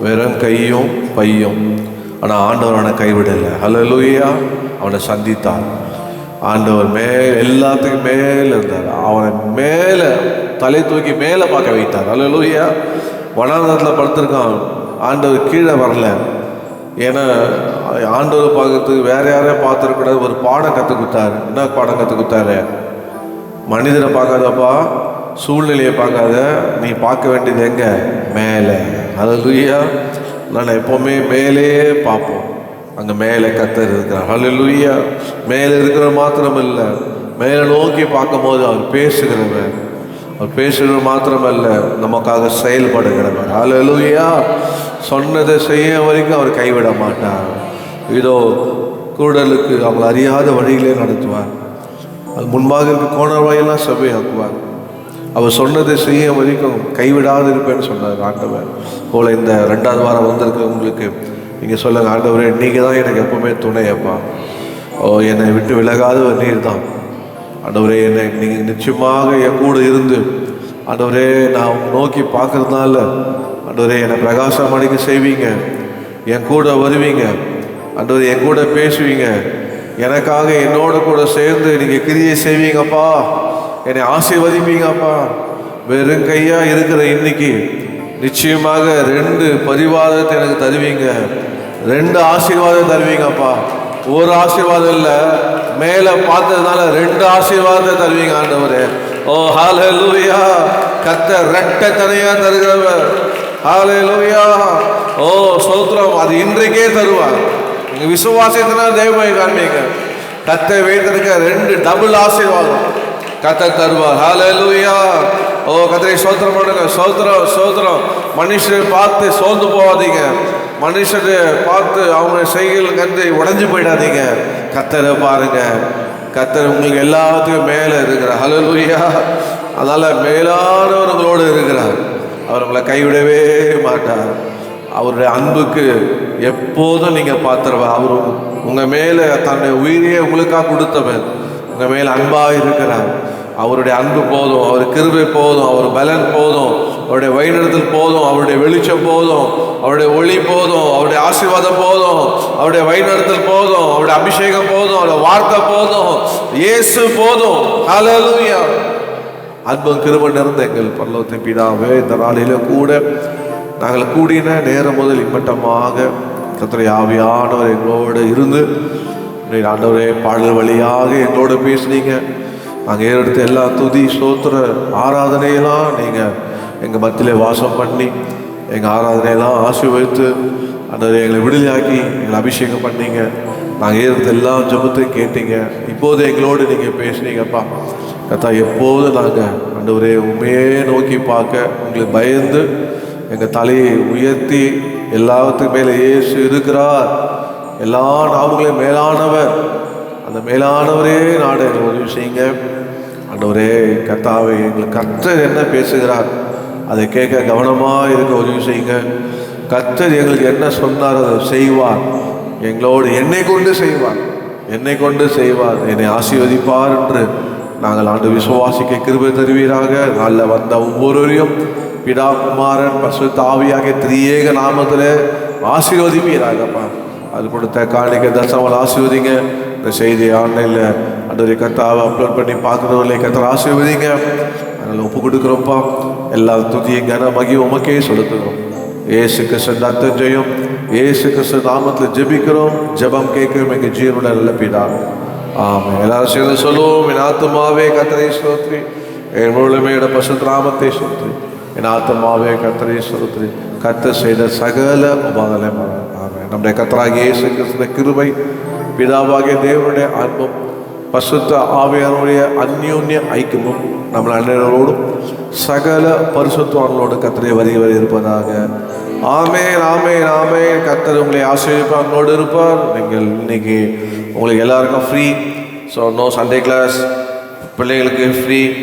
வெறும் கையும் பையும். ஆனால் ஆண்டவர் அவனை கைவிடலை. ஹல்லேலூயா. அவனை சந்தித்தார். ஆண்டவர் எல்லாத்துக்கும் மேலே இருந்தார். அவனை மேலே தலை தூக்கி மேலே பார்க்க வைத்தார். ஹல்லேலூயா. வனாந்தரத்தில் படுத்திருக்கான். ஆண்டவர் கீழே வரல. ஏன்னா ஆண்டவர் பார்க்கறதுக்கு வேற யாரையும் பார்த்துருக்கூடாது. ஒரு பாடம் கற்றுக் கொடுத்தாரு. என்ன பாடம் கற்றுக் கொடுத்தாரு? மனிதரை பார்க்காதப்பா, சூழ்நிலையை பார்க்காத, நீ பார்க்க வேண்டியது எங்கே? மேலே. ஹல்லேலூயா. நான் எப்போவுமே மேலே பார்ப்போம். அங்கே மேலே கர்த்தர் இருக்கிறார். ஹல்லேலூயா. மேலே இருக்கிற மாத்திரம் இல்லை, மேலே நோக்கி பார்க்கும்போது அவர் பேசுகிறவர். அவர் பேசுகிறவர் மாத்திரமல்ல, நமக்காக செயல்படுகிறவர். ஹல்லேலூயா. சொன்னதை செய்ய வரைக்கும் அவர் கைவிட மாட்டார். இதோ கூடலுக்கு அவங்க அறியாத வழியிலே நடத்துவார். அது முன்பாக இருக்க கோணவாயெல்லாம் சபையாக்குவார். அவர் சொன்னதை செய்ய வரைக்கும் கைவிடாது இருப்பேன்னு சொன்னார் ஆண்டவர். போல இந்த 2வது வாரம் வந்திருக்க உங்களுக்கு நீங்கள் சொல்லுங்கள், ஆண்டவரே நீங்கள் தான் எனக்கு எப்பவுமே துணையப்பா. என்னை விட்டு விலகாத ஒரு நீர் தான் ஆண்டவரே. என்னை நீங்கள் நிச்சயமாக என் கூட இருந்து ஆண்டவரே நான் நோக்கி பார்க்கறதுனால ஆண்டவரே என்னை பிரகாசம் அடிக்க செய்வீங்க. என் கூட வருவீங்க ஆண்டவரே, என் கூட பேசுவீங்க. எனக்காக என்னோட கூட சேர்ந்து நீங்கள் கிரியை செய்வீங்கப்பா. என்னை ஆசீர்வதிப்பீங்கப்பா. வெறும் கையா இருக்கிற இன்னைக்கு நிச்சயமாக 2 பரிவாதத்தை எனக்கு தருவீங்க. 2 ஆசீர்வாதம் தருவீங்கப்பா. ஒரு ஆசீர்வாதம் இல்லை, மேலே பார்த்ததுனால 2 ஆசீர்வாதத்தை தருவீங்க ஆண்டவரே. ஓ ஹல்லேலூயா. கர்த்தர் ரெட்டை தனியா தருகிறவர். ஹல்லேலூயா. ஓ ஸ்தோத்திரம். அது இன்றைக்கே தருவார். நீங்கள் விசுவாசத்தினால் தேவனை காண்பீங்க. கர்த்தர் வைத்திருக்க 2 டபுள் ஆசீர்வாதம் கர்த்தர் தருவார். ஹல்லேலூயா. ஓ கர்த்தரை ஸ்தோத்திரம் பண்ணுங்க. ஸ்தோத்திரம். மனுஷரை பார்த்து சோர்ந்து போகாதீங்க. மனுஷரை பார்த்து அவங்க செய்கைகள் கண்டு உடஞ்சி போயிடாதீங்க. கர்த்தரை பாருங்க. கர்த்தர் உங்களுக்கு எல்லாத்துக்கும் மேலே இருக்கிறார். ஹல்லேலூயா. அதனால் மேலானவர்களோடு இருக்கிறார். அவர் உங்களை கைவிடவே மாட்டார். அவருடைய அன்புக்கு எப்போதும் நீங்கள் பார்த்துருவா. அவர் உங்கள் மேலே தன்னுடைய உயிரையே உங்களுக்காக கொடுத்தவர். உங்கள் மேலே அன்பாக இருக்கிறார். அவருடைய அன்பு போதும், அவர் கிருபை போதும், அவர் பலன் போதும், அவருடைய வழிநடத்தல் போதும், அவருடைய வெளிச்சம் போதும், அவருடைய ஒளி போதும், அவருடைய ஆசீர்வாதம் போதும், அவருடைய வழிநடத்தல் போதும், அவருடைய அபிஷேகம் போதும், அவருடைய வார்த்தை போதும், இயேசு போதும். ஹல்லேலூயா. அன்பும் கிருபை நிறைந்த எங்கள் பரலோகத்தின் பிதாவே, இந்த நாளில கூட நாங்கள் கூடின நேரம் முதல் இம்மட்டமாக கர்த்தருடைய ஆவியானவர் எங்களோடு இருந்து ஆண்டவரே பாடல் வழியாக எங்களோட பேசுனீங்க. நாங்கள் ஏறெடுத்த எல்லா துதி ஸ்தோத்திர ஆராதனையெல்லாம் நீங்கள் எங்கள் மத்தியிலே வாசம் பண்ணி எங்கள் ஆராதனையெல்லாம் ஆசீர்வதித்து ஆண்டவரே எங்களை விடுதலையாக்கி எங்களை அபிஷேகம் பண்ணீங்க. நாங்கள் ஏறெடுத்த எல்லா ஜெபத்தையும் கேட்டீங்க. இப்போது எங்களோடு நீங்கள் பேசுனீங்கப்பா. கர்த்தா, எப்போது நாங்கள் ஆண்டவரே உண்மையே நோக்கி பார்க்க உங்களுக்கு பயந்து எங்கள் தலையை உயர்த்தி எல்லாத்துக்கும் மேலே இயேசு இருக்கிறார், எல்லா நாமங்களையும் மேலானவர், அந்த மேலானவரே நாடு எங்களுக்கு உதவி செய்யுங்க. ஆண்டவரே கர்த்தாவே, எங்களுக்கு கர்த்தர் என்ன பேசுகிறார் அதை கேட்க கவனமாக இருக்க உதவி செய்யுங்க. கர்த்தர் எங்களுக்கு என்ன சொன்னார் அதை செய்வார். எங்களோடு என்னை கொண்டு செய்வார், என்னை கொண்டு செய்வார், என்னை ஆசீர்வதிப்பார் என்று நாங்கள் ஆண்டு விசுவாசிக்க கிருபை தருவீராக. நல்ல வந்த ஒவ்வொருவரையும் பிதா குமாரன் பரிசுத்த ஆவியாகிய திரியேக நாமத்தில் ஆசீர்வதிப்பீராகப்பா. அது கொடுத்த காணிக்க தசமல் ஆசீர்வதிங்க. இந்த செய்தியை ஆன்லைனில் அன்றைய கர்த்தாவை அப்லோட் பண்ணி பார்க்குறவர்களே கர்த்தர் ஆசீர்வதிங்க. அதனால் ஒப்பு கொடுக்குறோம்ப்பா. எல்லா துதியும் கன மகியும் உமக்கே செலுத்துகிறோம். ஏசு கிறிஸ்து ரத்தம் ஜெயம், ஏசு கிறிஸ்து நாமத்தில் ஜெபிக்கிறோம். ஜெபம் கேட்கும் எங்கள் ஜீவனுடைய நல்ல பிதா, ஆமென். எல்லாரும் சேர்ந்து சொல்லுவோம். என் ஆத்துமாவே கர்த்தரை ஸ்தோத்திரி, என் முழுமையோட பரிசுத்த நாமத்தை ஸ்தோத்திரி. என் ஆத்துமாவே கர்த்தரை ஸ்தோத்திரி, கர்த்தர் செய்த சகல உபகாரங்களையும் மறவாதே. ஆமென். நம்முடைய கர்த்தராகிய இயேசு கிறிஸ்துவின் கிருபை, பிதாவாகிய தேவனுடைய அன்பும் பரிசுத்த ஆவியானவருடைய அந்யோன்ய ஐக்கியமும் நம்ம அனைவரோடும் சகல பரிசுத்தவான்களோடு கர்த்தரை வரி இருப்பதாக. ஆமென், ஆமென், ஆமென். கர்த்தர் உங்களை ஆசீர்வதிப்பார், இருப்பார். நீங்கள் இன்னைக்கு உங்களுக்கு எல்லாருக்கும் free. So no Sunday class, பிள்ளைங்களுக்கு ஃப்ரீ.